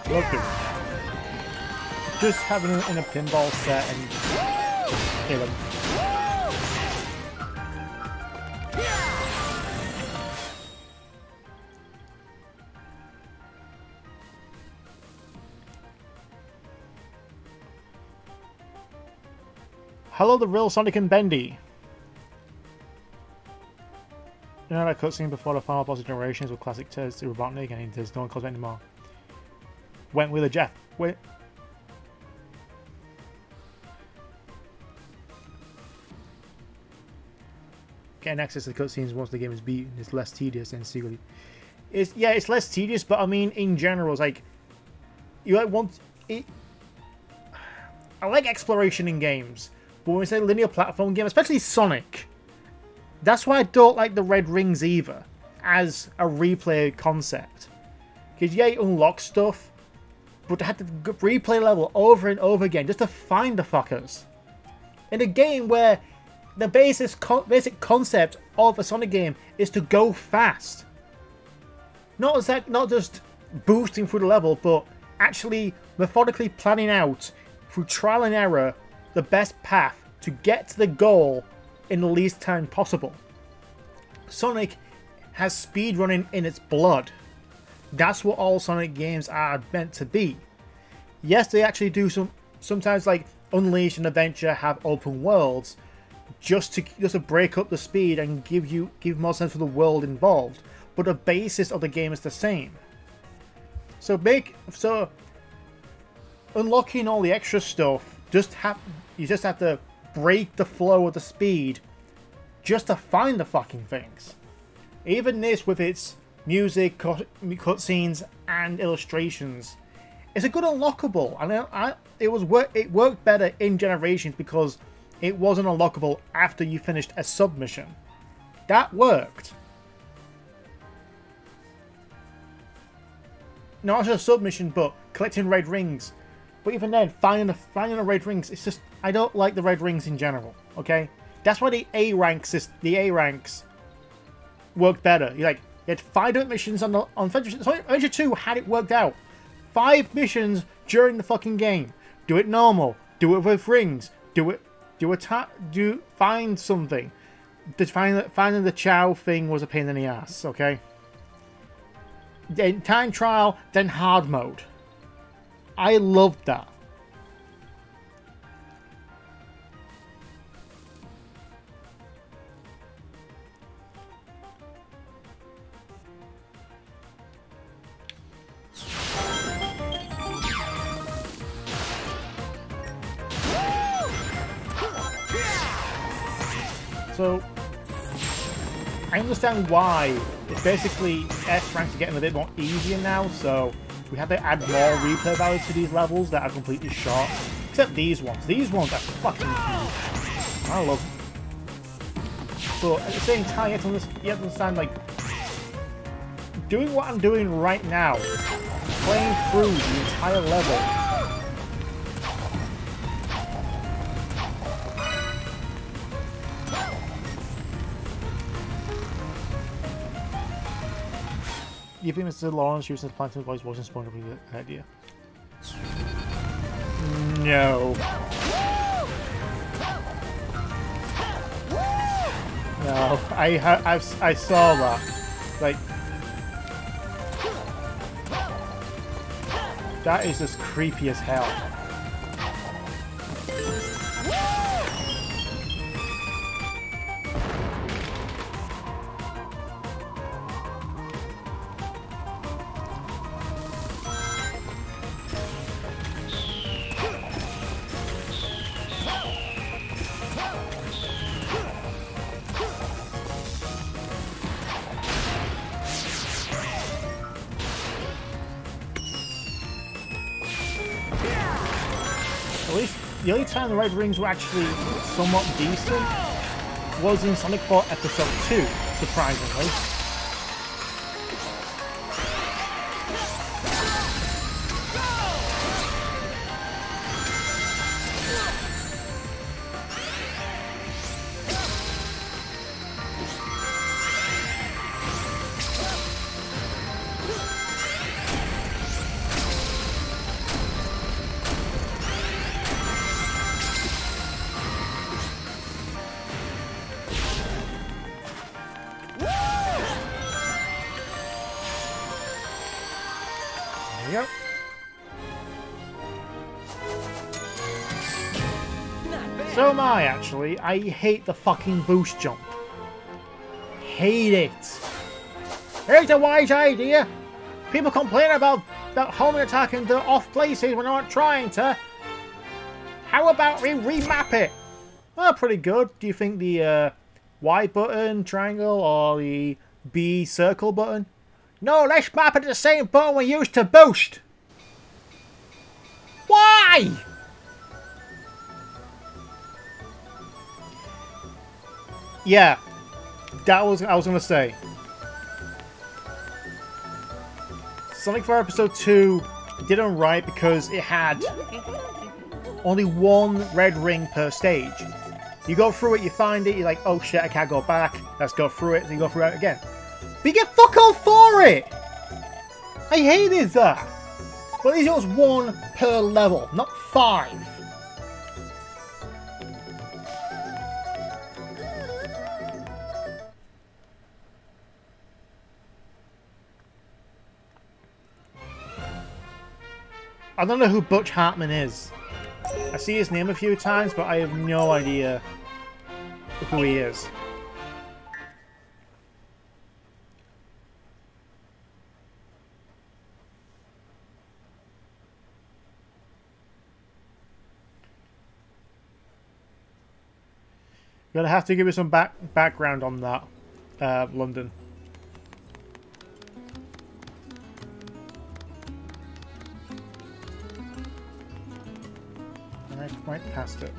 Speaker 1: Look at just having him in a pinball set and hit him. Hello, the real Sonic and Bendy. You know that cutscene before the final boss of Generations with classic Tez Robotnik and there's no one calls anymore. Went with a Jeff. Wait. Getting access to the cutscenes once the game is beaten is less tedious than secretly. It's less tedious, but I mean in general, it's like you like want it. I like exploration in games, but when we say linear platform game, especially Sonic, that's why I don't like the red rings either as a replay concept. Because yeah, it unlocks stuff, but to have to replay level over and over again just to find the fuckers. In a game where the basic concept of a Sonic game is to go fast. Not just boosting through the level, but actually methodically planning out through trial and error the best path to get to the goal in the least time possible. Sonic has speedrunning in its blood. That's what all Sonic games are meant to be. Yes, they actually do sometimes like Unleashed and Adventure have open worlds just to break up the speed and give more sense of the world involved. But the basis of the game is the same. So unlocking all the extra stuff you just have to break the flow of the speed just to find the fucking things. Even this with its music, cutscenes, and illustrations, it's a good unlockable, and it worked better in Generations because it wasn't unlockable after you finished a submission. That worked. Not just a submission, but collecting red rings. But even then, finding the red rings, it's just I don't like the red rings in general. Okay, that's why the A ranks worked better. You had 5 different missions on Adventure 2 had it worked out. 5 missions during the fucking game. Do it normal. Do it with rings. Find something. Finding the Chow thing was a pain in the ass. Okay. Then time trial, then hard mode. I loved that. So, I understand why. It's basically S ranks are getting a bit more easier now, so we have to add more replay value to these levels that are completely short. Except these ones. These ones are fucking huge. I love them. But at the same time, you have to understand, like, doing what I'm doing right now, playing through the entire level. You think Mr. Lawrence using his planting voice wasn't supposed to be the idea? No. No, I saw that. Like, that is just creepy as hell. At least the only time the red rings were actually somewhat decent was in Sonic 4 Episode 2, surprisingly. Yep. So am I, actually. I hate the fucking boost jump. Hate it. Here's a wise idea. People complain about that homing attack in the off places when they're not trying to. How about we remap it? Well, pretty good. Do you think the Y button, triangle, or the B circle button? No, let's map it to the same button we used to boost. Why? Yeah, that was I was gonna say. Sonic 4 Episode 2 did alright because it had only one red ring per stage. You go through it, you find it, you're like, oh shit, I can't go back. Let's go through it. So you go through it again. But you get fuck all for it! I hated that! But at least it was one per level, not 5. I don't know who Butch Hartman is. I see his name a few times, but I have no idea who he is. You're gonna have to give me some background on that, London. Right past it.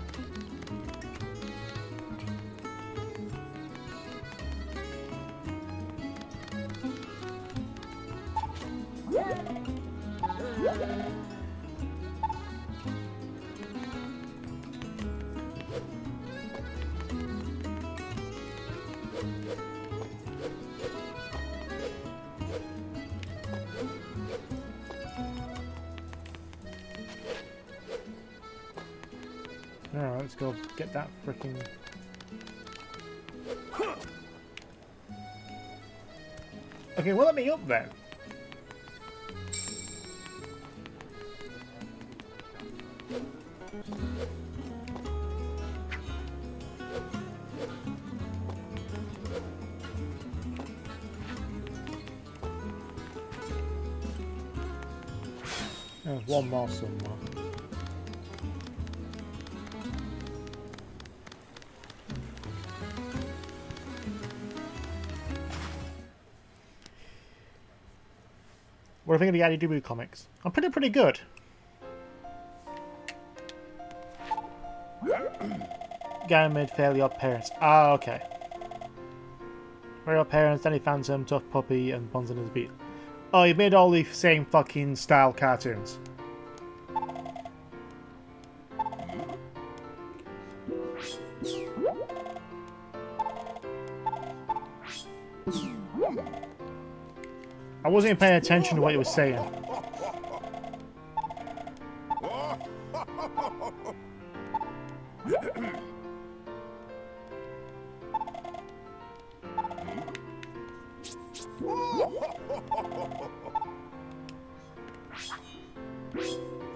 Speaker 1: Alright, let's go get that frickin'... Okay, well, let me up then. There's one more somewhere. What do I think of the IDW comics? I'm pretty good. Guy made Fairly Odd Parents. Ah, okay. Fairly Odd Parents, Danny Phantom, Tough Puppy, and Bonds and His Beat. Oh, you made all the same fucking style cartoons. I wasn't even paying attention to what he was saying.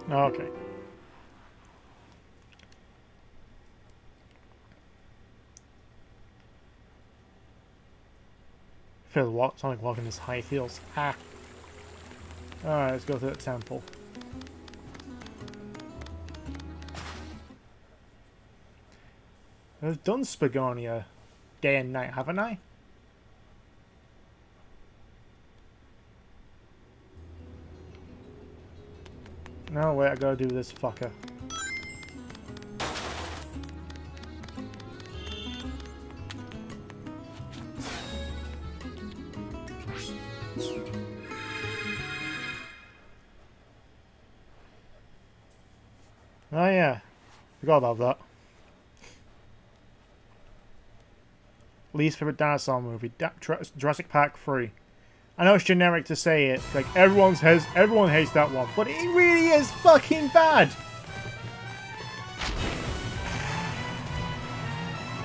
Speaker 1: Okay. Feel what? Sonic walking his high heels. Ha! Alright, let's go to the temple. I've done Spagonia day and night, haven't I? No, wait, I gotta do this fucker. Oh yeah, forgot about that. Least favorite dinosaur movie, Jurassic Park 3. I know it's generic to say it, like everyone hates that one, but it really is fucking bad.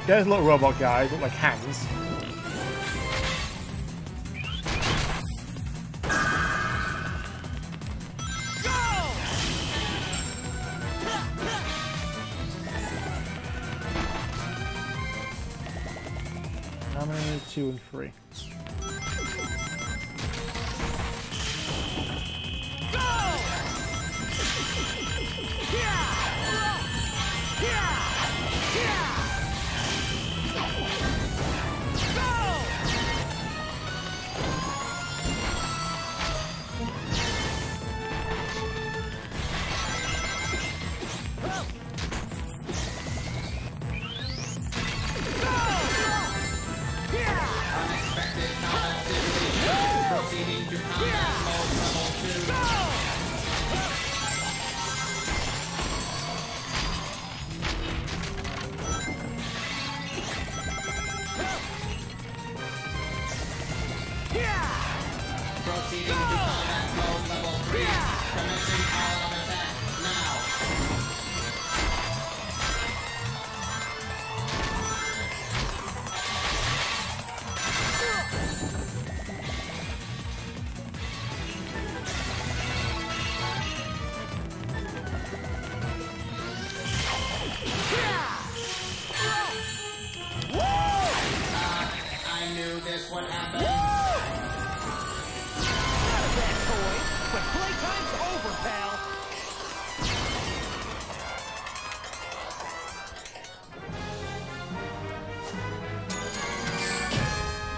Speaker 1: There's little robot guys look like hands. How many? 2 and 3.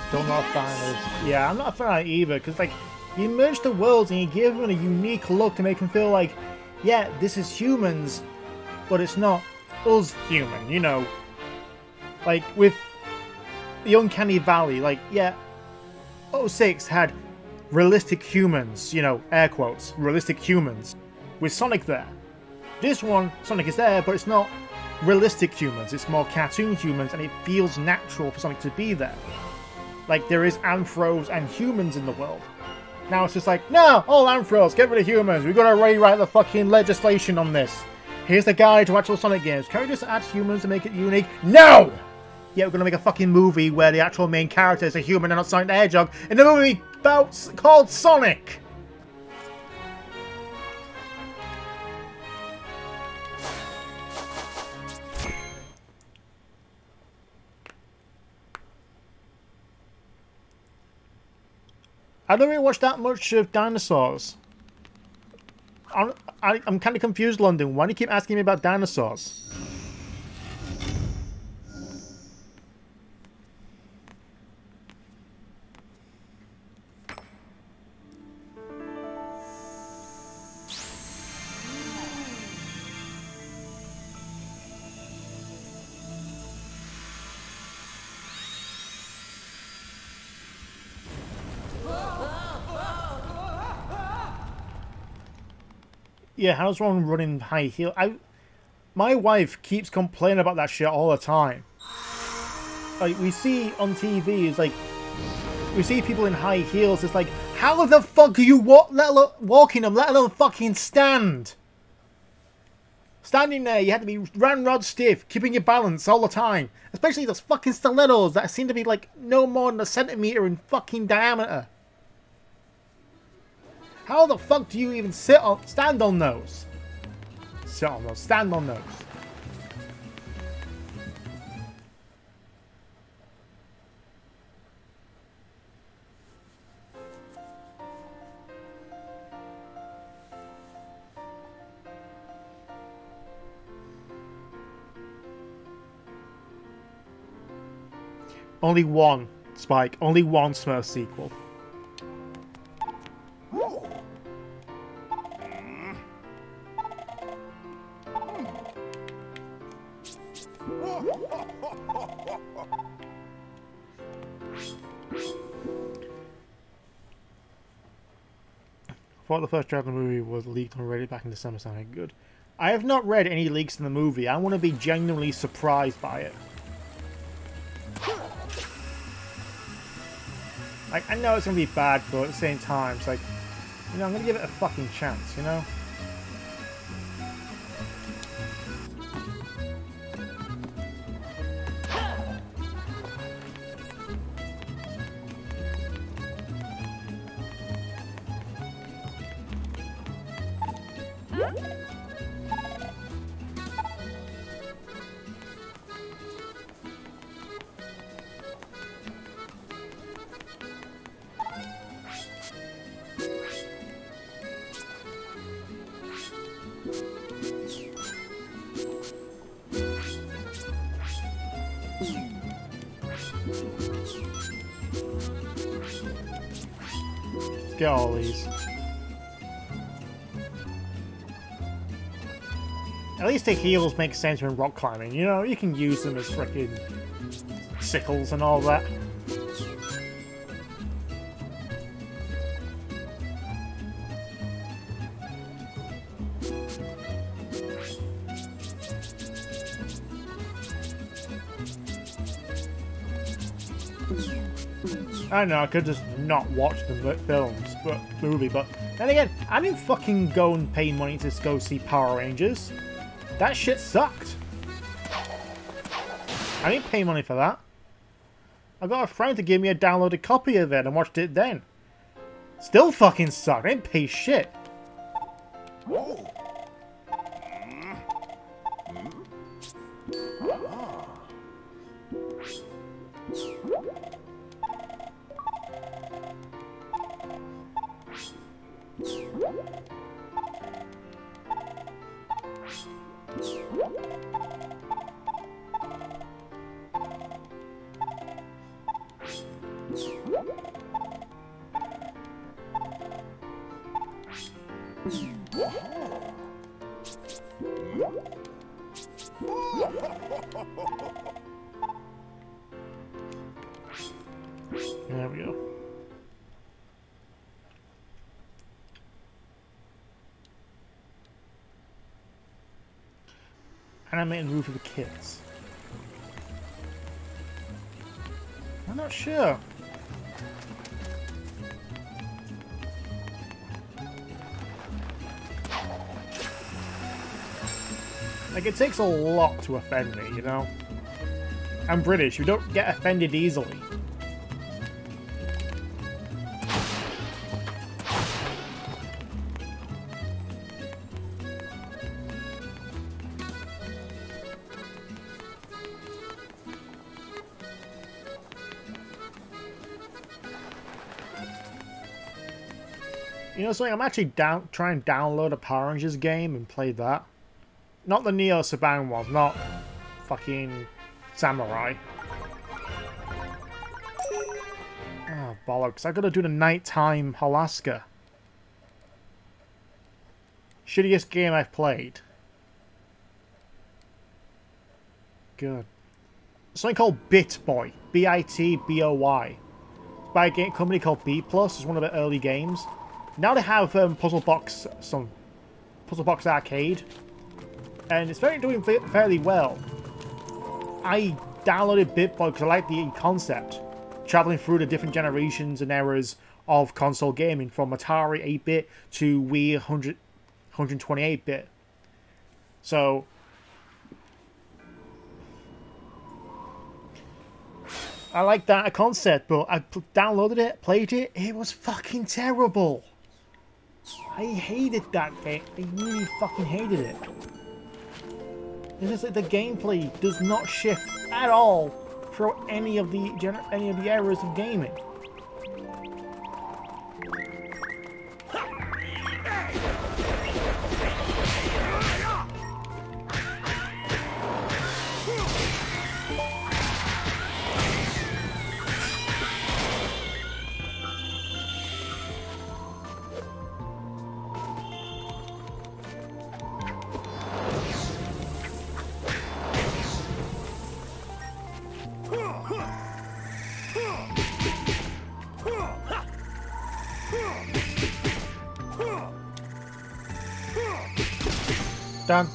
Speaker 1: Still not a fan of. Yeah, I'm not a fan of it either, because like you merge the worlds and you give them a unique look to make them feel like, yeah, this is humans, but it's not us human, you know. Like with the Uncanny Valley, like yeah, '06 had realistic humans, you know, air quotes, realistic humans, with Sonic there. This one, Sonic is there, but it's not realistic humans, it's more cartoon humans, and it feels natural for Sonic to be there. Like, there is Anthros and humans in the world. Now it's just like, no, all Anthros, get rid of humans, we've got to rewrite the fucking legislation on this. Here's the guide to actual Sonic games. Can we just add humans to make it unique? No! Yeah, we're going to make a fucking movie where the actual main character is a human and not Sonic the Hedgehog in a movie called Sonic! I don't really watch that much of dinosaurs. I'm kind of confused, London. Why do you keep asking me about dinosaurs? Yeah, how's wrong running high heel? My wife keeps complaining about that shit all the time. Like, we see on TV, it's like, we see people in high heels, it's like, how the fuck are you walking them, let alone fucking stand? Standing there, you have to be ramrod stiff, keeping your balance all the time. Especially those fucking stilettos that seem to be like no more than a centimeter in fucking diameter. How the fuck do you even stand on those? Sit on those, stand on those. Only one, Spike. Only one Smurf sequel. I thought the first draft of the movie was leaked already back in December. Sounded good. I have not read any leaks in the movie. I want to be genuinely surprised by it. Like, I know it's going to be bad, but at the same time, it's like, you know, I'm going to give it a fucking chance, you know? Get all these. At least the heels make sense when rock climbing. You know, you can use them as frickin' sickles and all that. I don't know, I could just not watch the movie, but then again, I didn't fucking go and pay money to go see Power Rangers. That shit sucked. I didn't pay money for that. I got a friend to give me a downloaded copy of it and watched it then. Still fucking sucked. I didn't pay shit.
Speaker 2: Whoa.
Speaker 1: There we go. Animated movie for the kids. I'm not sure. Like, it takes a lot to offend me, you know? I'm British, we don't get offended easily. You know something? I'm actually trying to download a Power Rangers game and play that. Not the Neo Saban ones, not fucking Samurai. Oh, bollocks. I gotta do the nighttime Alaska. Shittiest game I've played. Good. Something called BitBoy. B-I-T-B-O-Y. By a company called B+. It's one of the early games. Now they have puzzle Puzzle Box Arcade, and it's doing fairly well. I downloaded BitBoy because I like the concept, traveling through the different generations and eras of console gaming, from Atari 8-bit to Wii 128-bit. So I like that concept, but I downloaded it, played it, it was fucking terrible. I hated that game. I really fucking hated it. It's just like the gameplay does not shift at all through any of the eras of gaming. Done.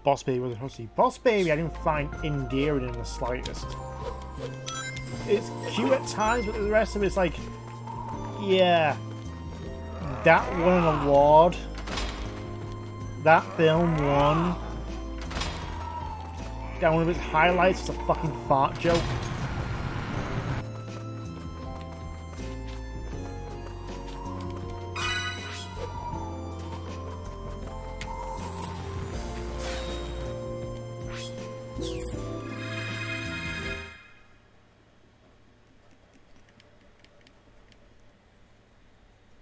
Speaker 1: Boss Baby was a hussy. Boss Baby I didn't find endearing in the slightest. It's cute at times, but the rest of it's like, yeah, that won an award. That film won. That one of its highlights was a fucking fart joke.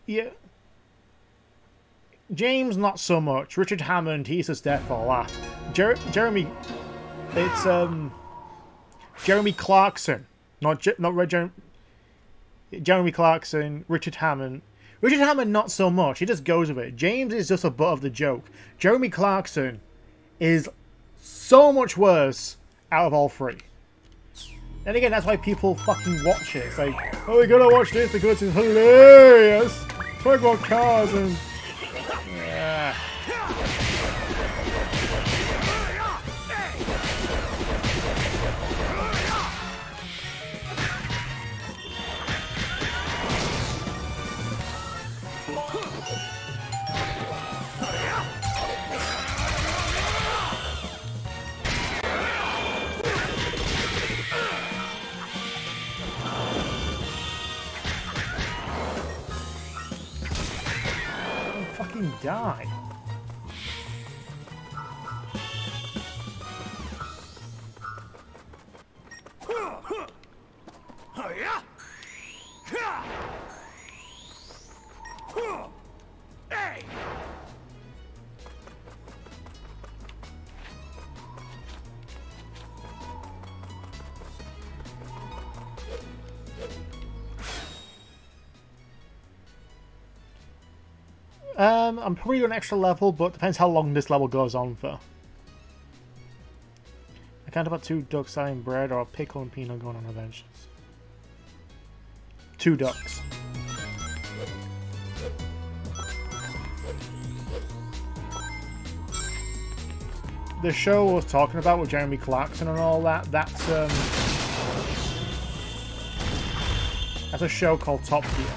Speaker 1: Yeah. James, not so much. Richard Hammond, he's just there for a laugh. Jeremy, it's Jeremy Clarkson, not Jeremy Clarkson. Richard Hammond, not so much. He just goes with it. James is just a butt of the joke. Jeremy Clarkson is so much worse out of all three. And again, that's why people fucking watch it. It's like, oh, we gotta watch this because it's hilarious. Talk about cars and... Yeah. Die. I'm probably doing an extra level, but depends how long this level goes on for. I can't about 2 ducks selling bread or a pickle and peanut going on adventures. 2 ducks. The show I was talking about with Jeremy Clarkson and all that, that's a show called Top Gear.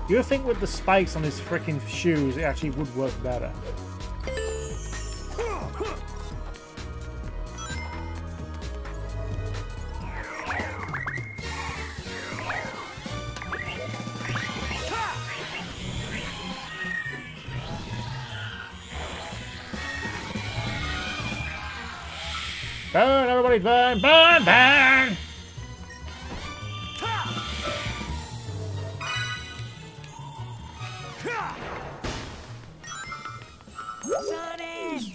Speaker 1: You would think with the spikes on his freaking shoes, it actually would work better. Burn, everybody, burn, burn, burn!
Speaker 2: Sonic!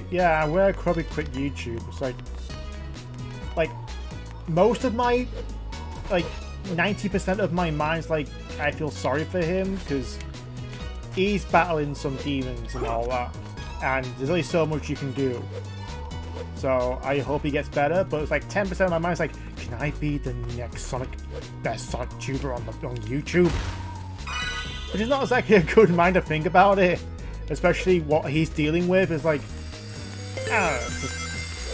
Speaker 1: Yeah, where I probably quit YouTube. It's like most of my, like 90% of my mind's like I feel sorry for him because he's battling some demons and all that, and there's only so much you can do. So I hope he gets better. But it's like 10% of my mind's like, can I be the next best Sonic tuber on YouTube? Which is not exactly a good mind to think about it, especially what he's dealing with. Is like, I don't know,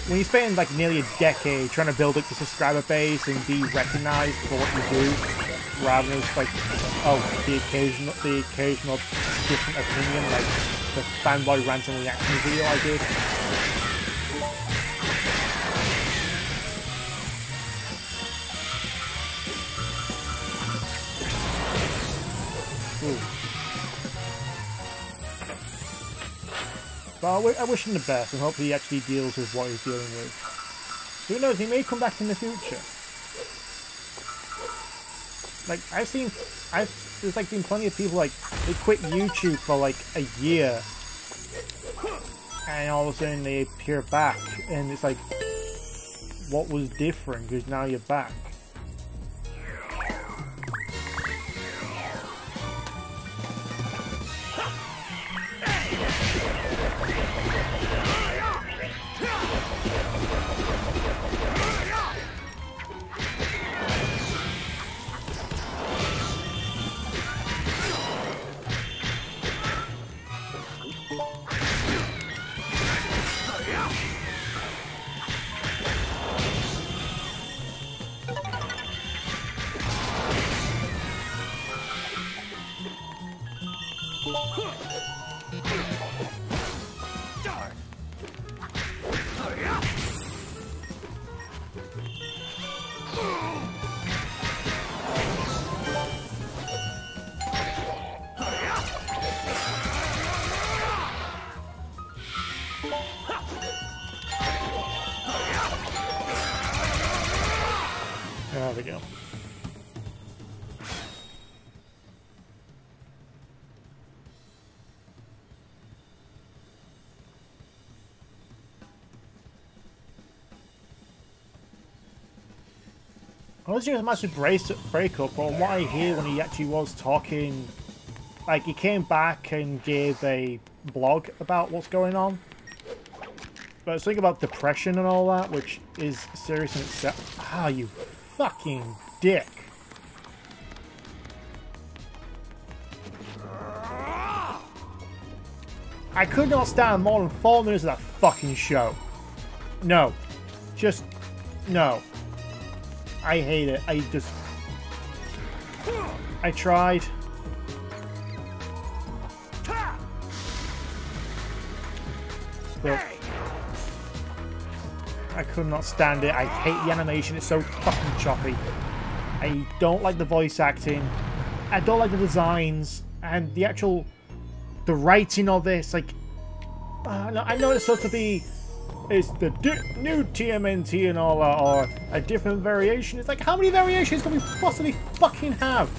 Speaker 1: when you spend like nearly a decade trying to build up the subscriber base and be recognized for what you do, rather than just like, oh, the occasional different opinion, like the fanboy rant and reaction video I did. Ooh. But I wish him the best and hope he actually deals with what he's dealing with. Who knows, he may come back in the future. Like, there's like been plenty of people like, they quit YouTube for like a year and all of a sudden they appear back and it's like, what was different because now you're back? There we go. I was doing a massive breakup, but what I hear when he actually was talking, like he came back and gave a blog about what's going on. But it's something about depression and all that, which is serious in itself. Ah, you fucking dick. I could not stand more than 4 minutes of that fucking show. No. Just, no. I hate it. I tried. But I could not stand it. I hate the animation. It's so fucking choppy. I don't like the voice acting. I don't like the designs. And the writing of this, like... I know it's supposed to be... It's the new TMNT and all that, or a different variation. It's like, how many variations can we possibly fucking have?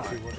Speaker 1: else he would.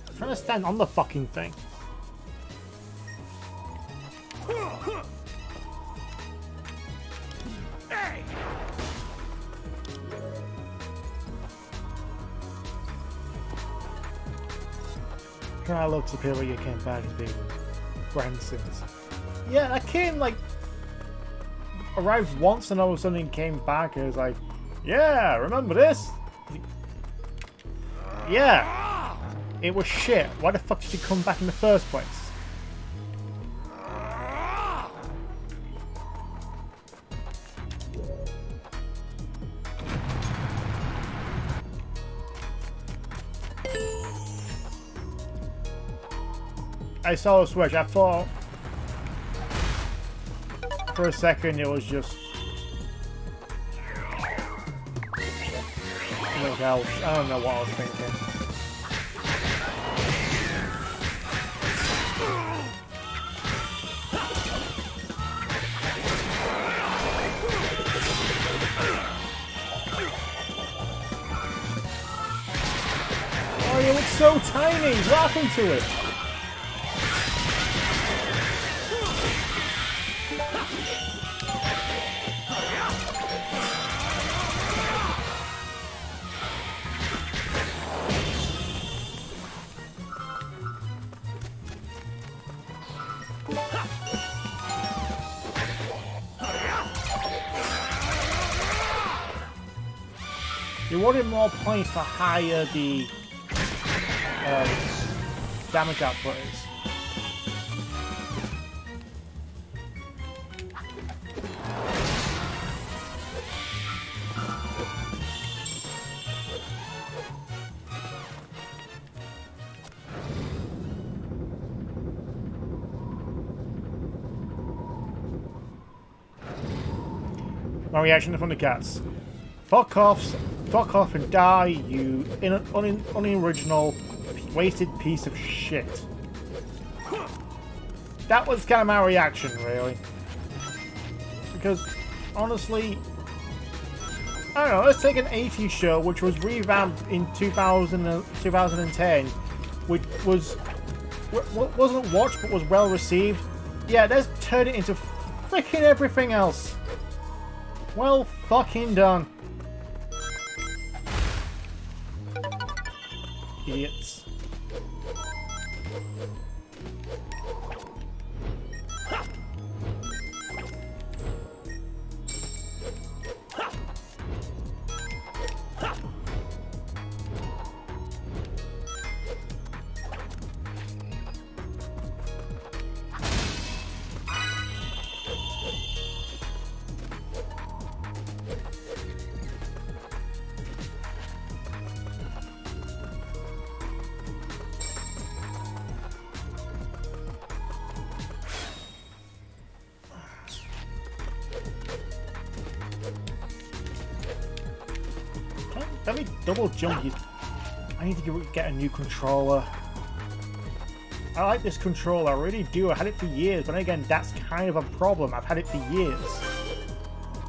Speaker 1: I'm trying to stand on the fucking thing. I love Superior came back as being grandsons. Yeah, that came like arrived once and all of a sudden came back and it was like, yeah, remember this? Yeah. It was shit. Why the fuck did you come back in the first place? I saw a switch. I thought for a second it was just something else. I don't know what I was thinking. Oh, you look so tiny. What happened to it? You wanted more points to higher the damage output is. My reaction from the cats. Fuck off and die, you unoriginal, wasted piece of shit. That was kind of my reaction, really. Because, honestly, I don't know, let's take an 80s show, which was revamped in 2010, which wasn't watched, but was well received. Yeah, let's turn it into freaking everything else. Well fucking done. Idiots. Let me double jump you. I need to get a new controller. I like this controller, I really do. I had it for years, but again, that's kind of a problem. I've had it for years.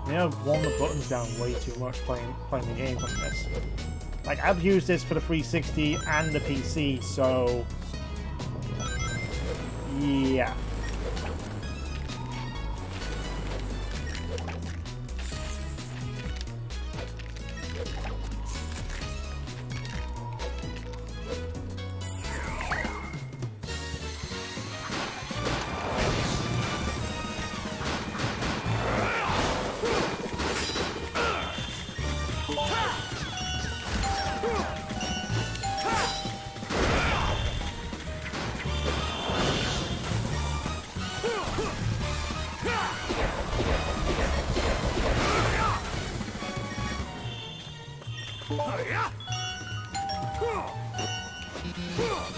Speaker 1: You know, I've worn the buttons down way too much playing the games on this. Like, I've used this for the 360 and the PC, so yeah.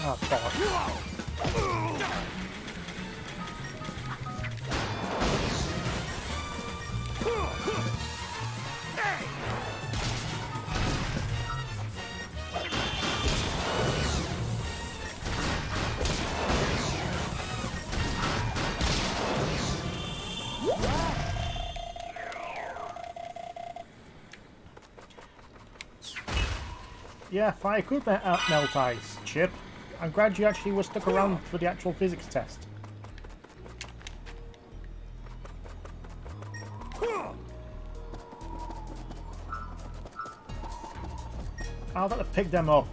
Speaker 1: Oh, fuck. Yeah, fire could melt ice, Chip. I'm glad you actually were stuck around for the actual physics test. I'll have to pick them up.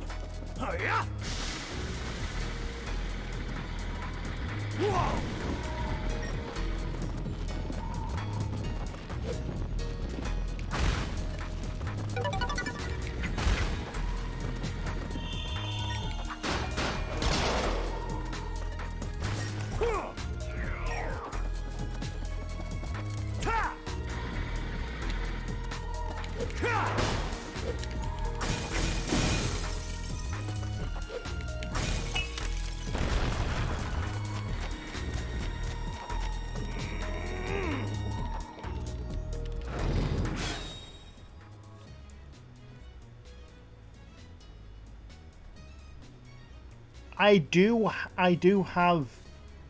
Speaker 1: I do have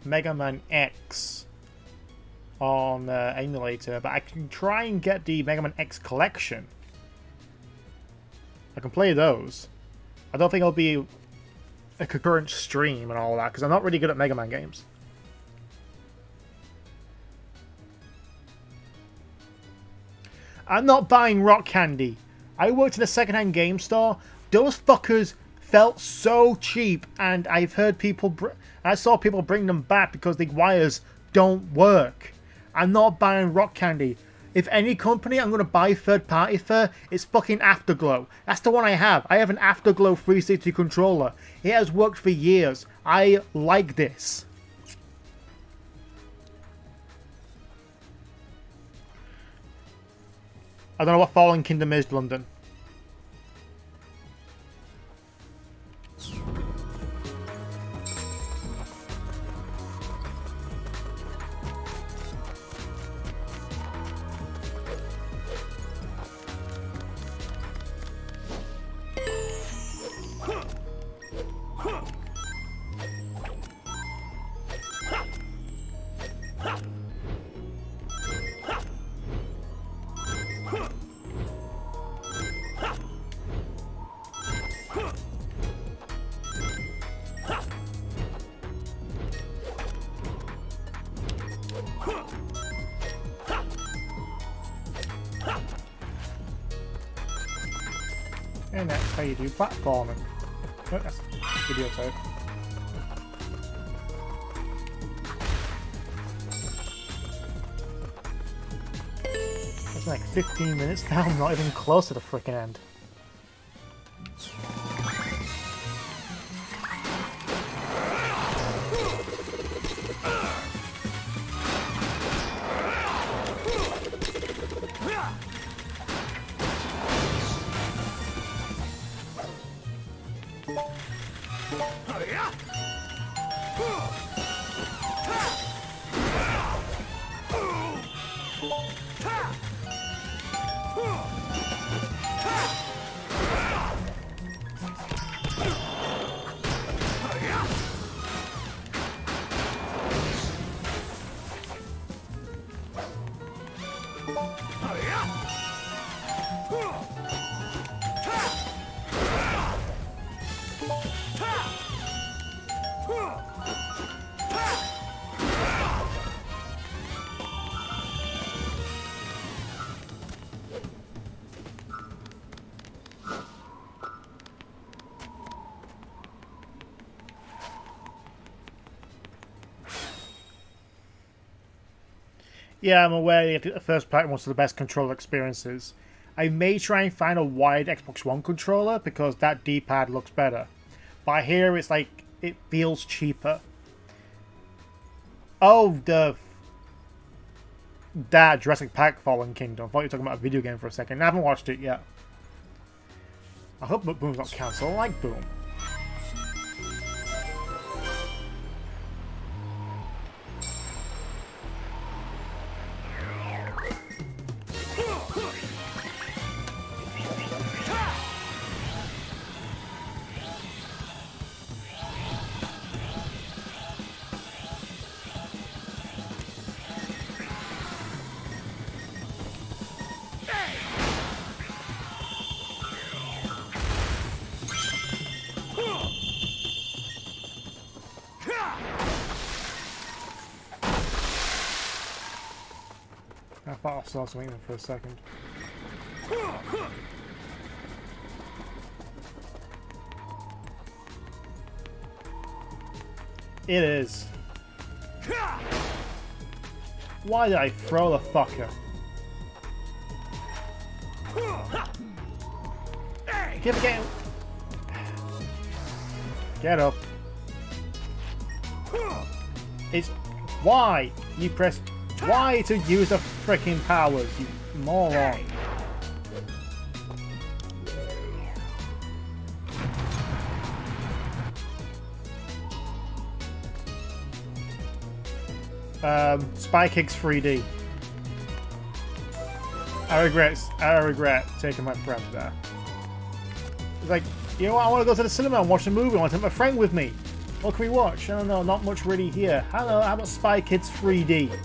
Speaker 1: Mega Man X on emulator, but I can try and get the Mega Man X collection. I can play those. I don't think it'll be a concurrent stream and all that, because I'm not really good at Mega Man games. I'm not buying rock candy. I worked in a secondhand game store. Those fuckers felt so cheap, and I've heard people... I saw people bring them back because the wires don't work. I'm not buying rock candy. If any company I'm going to buy third party for, it's fucking Afterglow. That's the one I have. I have an Afterglow 360 controller. It has worked for years. I like this. I don't know what Fallen Kingdom is, London. And that's how you do platforming. Oh, that's video type. It's like 15 minutes now, I'm not even close to the frickin' end. Yeah, I'm aware the first party was the best controller experiences. I may try and find a wired Xbox One controller because that D-pad looks better. But here it's like, it feels cheaper. Oh, that Jurassic Park Fallen Kingdom. I thought you were talking about a video game for a second. I haven't watched it yet. I hope Boom's not cancelled. I like Boom. I thought I saw something for a second. It is. Why did I throw the fucker? Get up. It's why you press Y to use the freaking powers, you moron. Spy Kicks 3D. I regret taking my friend there. It's like, you know what, I want to go to the cinema and watch a movie. I want to take my friend with me. What can we watch? I don't know, not much really here. Hello, how about Spy Kids 3D?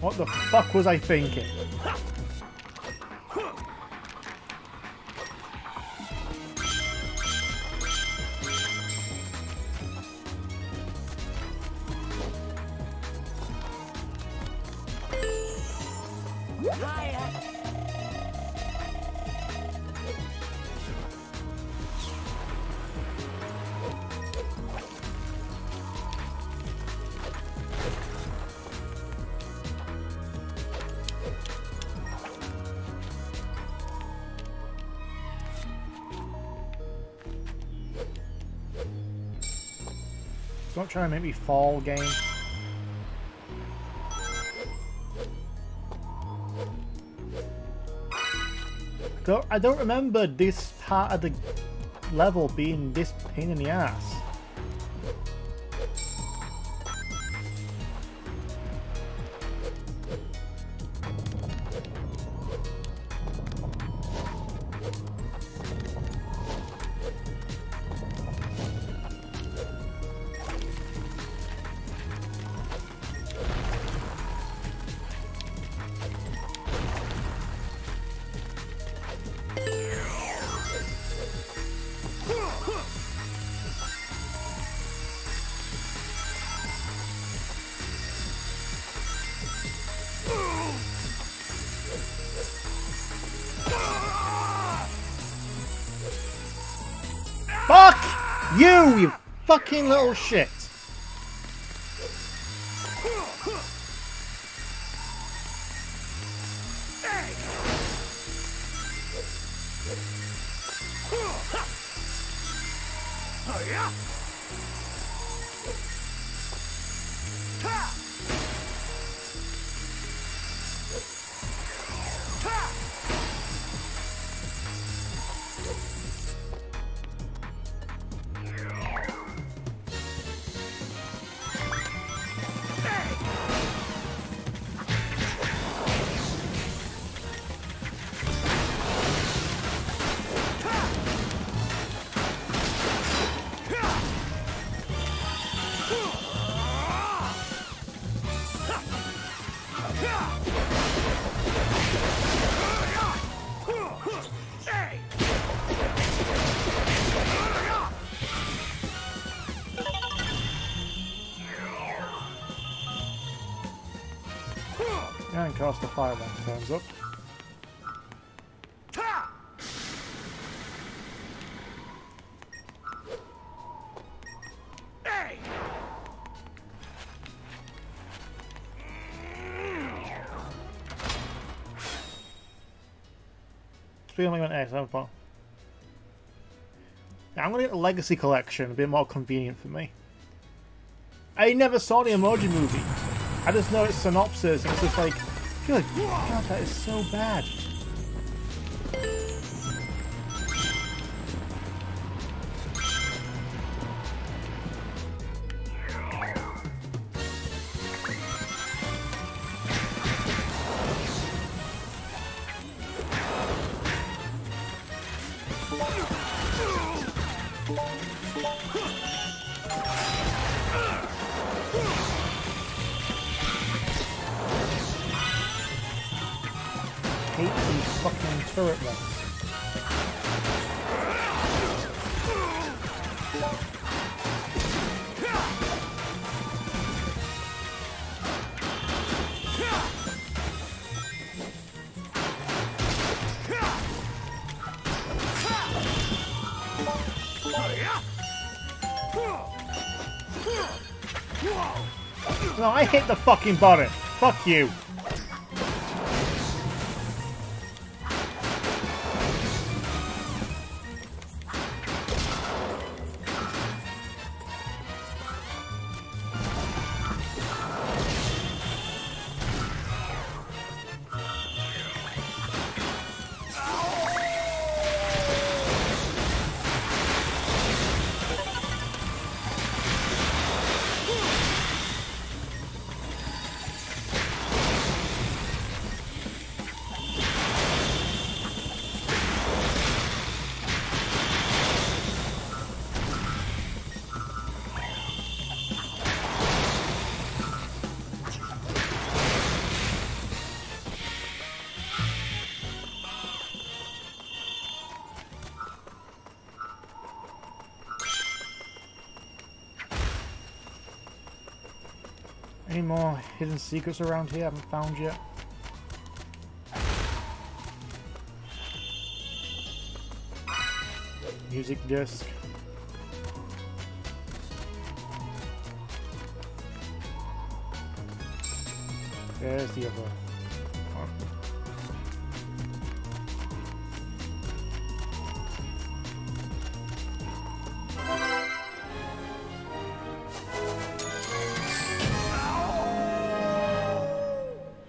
Speaker 1: What the fuck was I thinking? Don't try and make me fall, game. I don't remember this part of the level being this pain in the ass. Fuck you, you fucking little shit. And cast a fire when it turns up. Feeling like an X, I'm fun. Now I'm gonna get the Legacy Collection, a bit more convenient for me. I never saw the Emoji Movie. I just know its synopsis, and it's just like Good God, that is so bad. Hate these fucking turret ones. No, I hit the fucking button. Fuck you. Any more hidden secrets around here I haven't found yet? Music disc. There's the other one.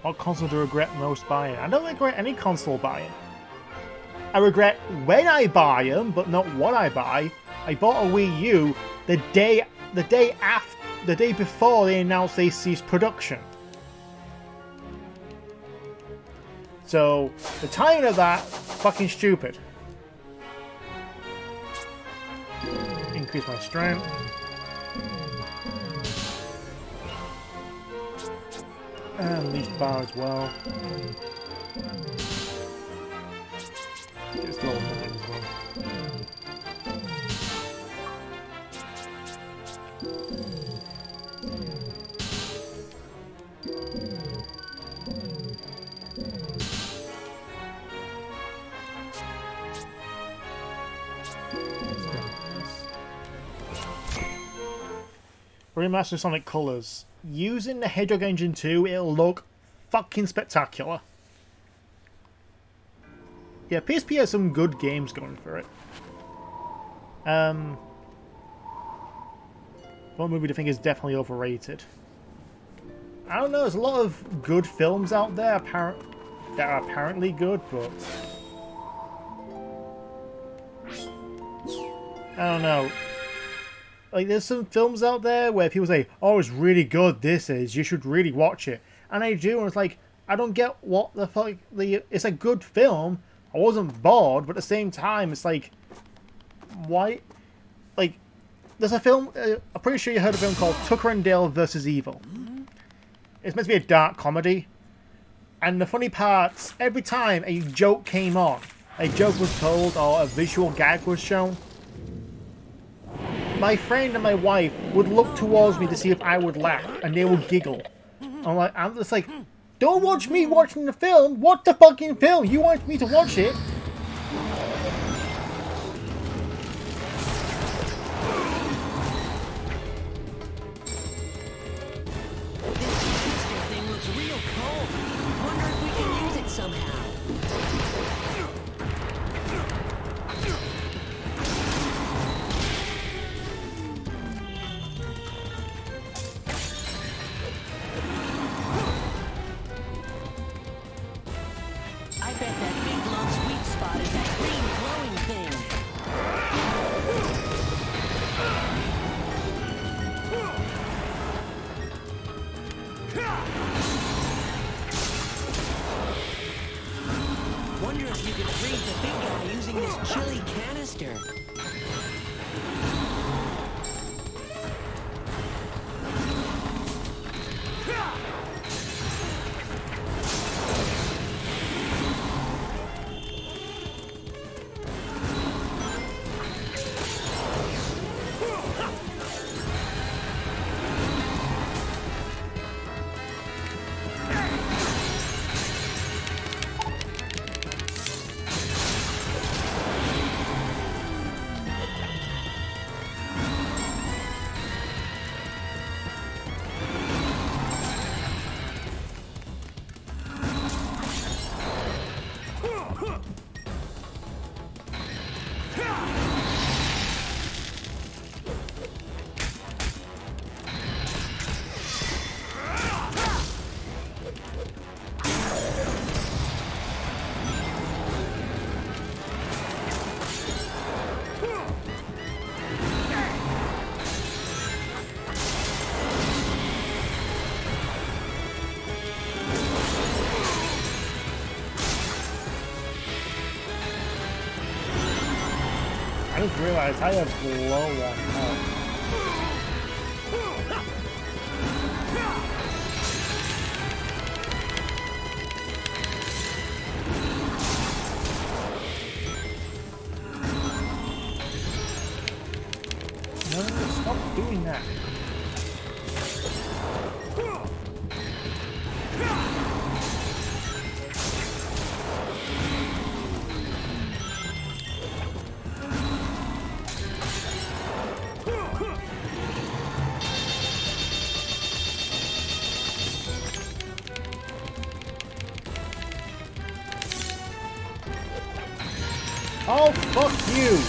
Speaker 1: What console do I regret most buying? I don't regret any console buying. I regret when I buy them, but not what I buy. I bought a Wii U the day before they announced they ceased production. So the timing of that, fucking stupid. Increase my strength. And least bar as well. Just low limit as well. Remaster Sonic Colors. Using the Hedgehog Engine 2, it'll look fucking spectacular. Yeah, PSP has some good games going for it. What movie do you think is definitely overrated? I don't know, there's a lot of good films out there that are apparently good, but I don't know. Like, there's some films out there where people say, oh, it's really good, this is, you should really watch it. And I do, and it's like, I don't get what the fuck, it's a good film, I wasn't bored, but at the same time, it's like, why, like, there's a film, I'm pretty sure you heard of a film called Tucker and Dale vs. Evil. It's meant to be a dark comedy, and the funny parts, every time a joke came on, a joke was told, or a visual gag was shown, my friend and my wife would look towards me to see if I would laugh, and they would giggle. I'm just like, don't watch me watching the film. Watch the fucking film. You want me to watch it?
Speaker 3: This thing looks real cool. Wonder if we can use it somehow. faster.
Speaker 1: I just realized I have low on health. No, stop doing that. Oh, fuck you!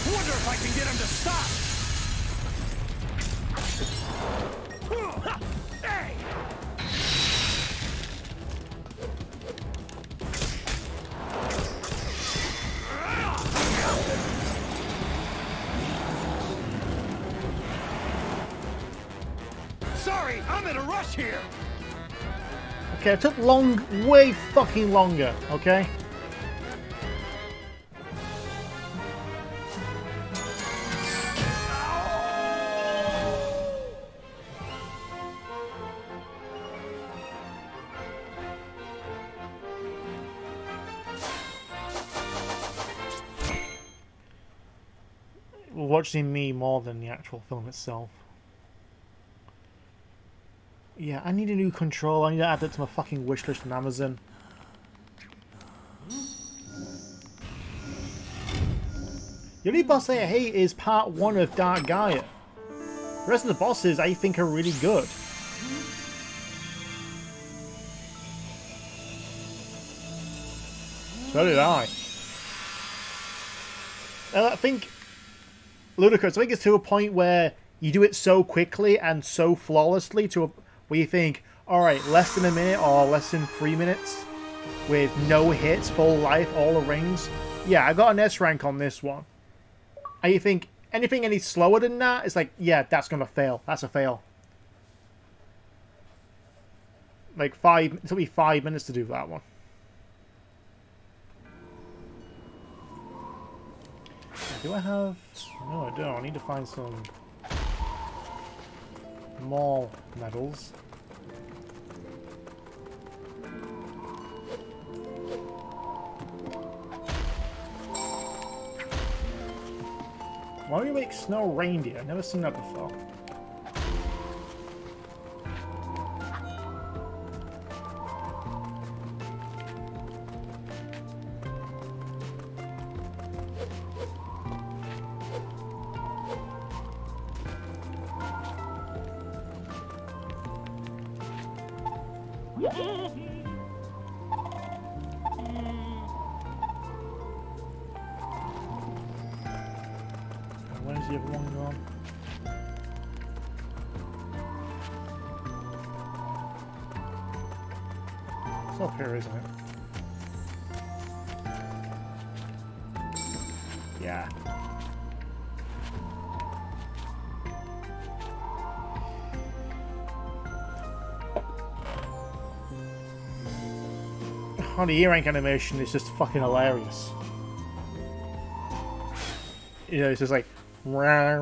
Speaker 2: Wonder if I can get him to stop! Hey! Sorry, I'm in a rush here!
Speaker 1: Okay, it took way fucking longer, okay? Watching me more than the actual film itself. Yeah, I need a new controller. I need to add that to my fucking wish list on Amazon. The only boss I hate is part 1 of Dark Gaia. The rest of the bosses I think are really good. So did I. I think ludicrous. I think it's to a point where you do it so quickly and so flawlessly where you think, alright, less than a minute or less than 3 minutes with no hits, full life, all the rings. Yeah, I got an S rank on this one. And you think anything any slower than that, it's like, yeah, that's gonna fail. That's a fail. Like it took me 5 minutes to do that one. Do I have... No, I don't. I need to find some more medals. Why do you make snow reindeer? I've never seen that before. Where's the other one gone? It's up here, isn't it? Yeah. Oh, the E-rank animation is just fucking hilarious. You know, it's just like... I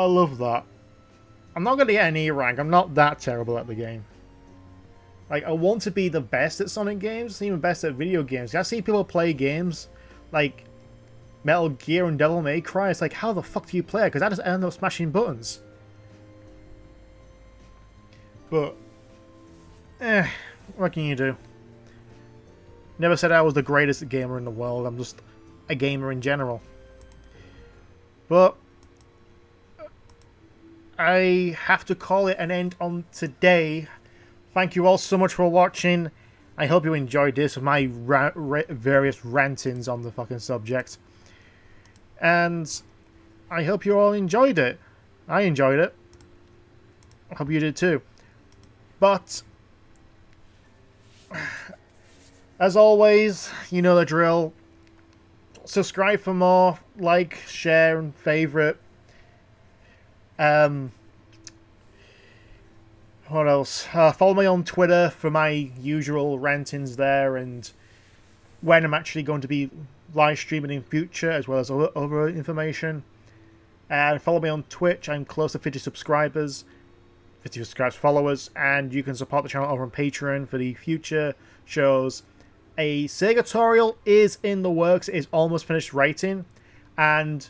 Speaker 1: love that. I'm not going to get an E-rank. I'm not that terrible at the game. Like, I want to be the best at Sonic games, even best at video games. I see people play games like Metal Gear and Devil May Cry. It's like, how the fuck do you play it? Because I just end up smashing buttons. But, what can you do? Never said I was the greatest gamer in the world. I'm just a gamer in general. But I have to call it an end on today. Thank you all so much for watching. I hope you enjoyed this with my various rantings on the fucking subject. And I hope you all enjoyed it. I enjoyed it. I hope you did too. But as always, you know the drill. Subscribe for more, like, share, and favorite. What else? Follow me on Twitter for my usual rantings there, and when I'm actually going to be live streaming in future, as well as other information. And follow me on Twitch. I'm close to 50 subscribers. 50 subscribers, followers, and you can support the channel over on Patreon for the future shows. A Sega tutorial is in the works. It is almost finished writing, and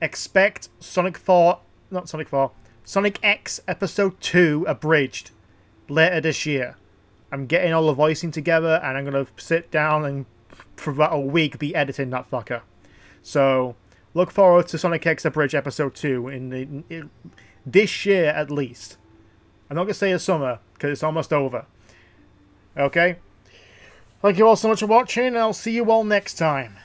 Speaker 1: expect Sonic X Episode 2 abridged later this year. I'm getting all the voicing together, and I'm going to sit down and for about a week be editing that fucker. So look forward to Sonic X Abridged Episode 2 in this year at least. I'm not going to say the summer, because it's almost over. Okay? Thank you all so much for watching, and I'll see you all next time.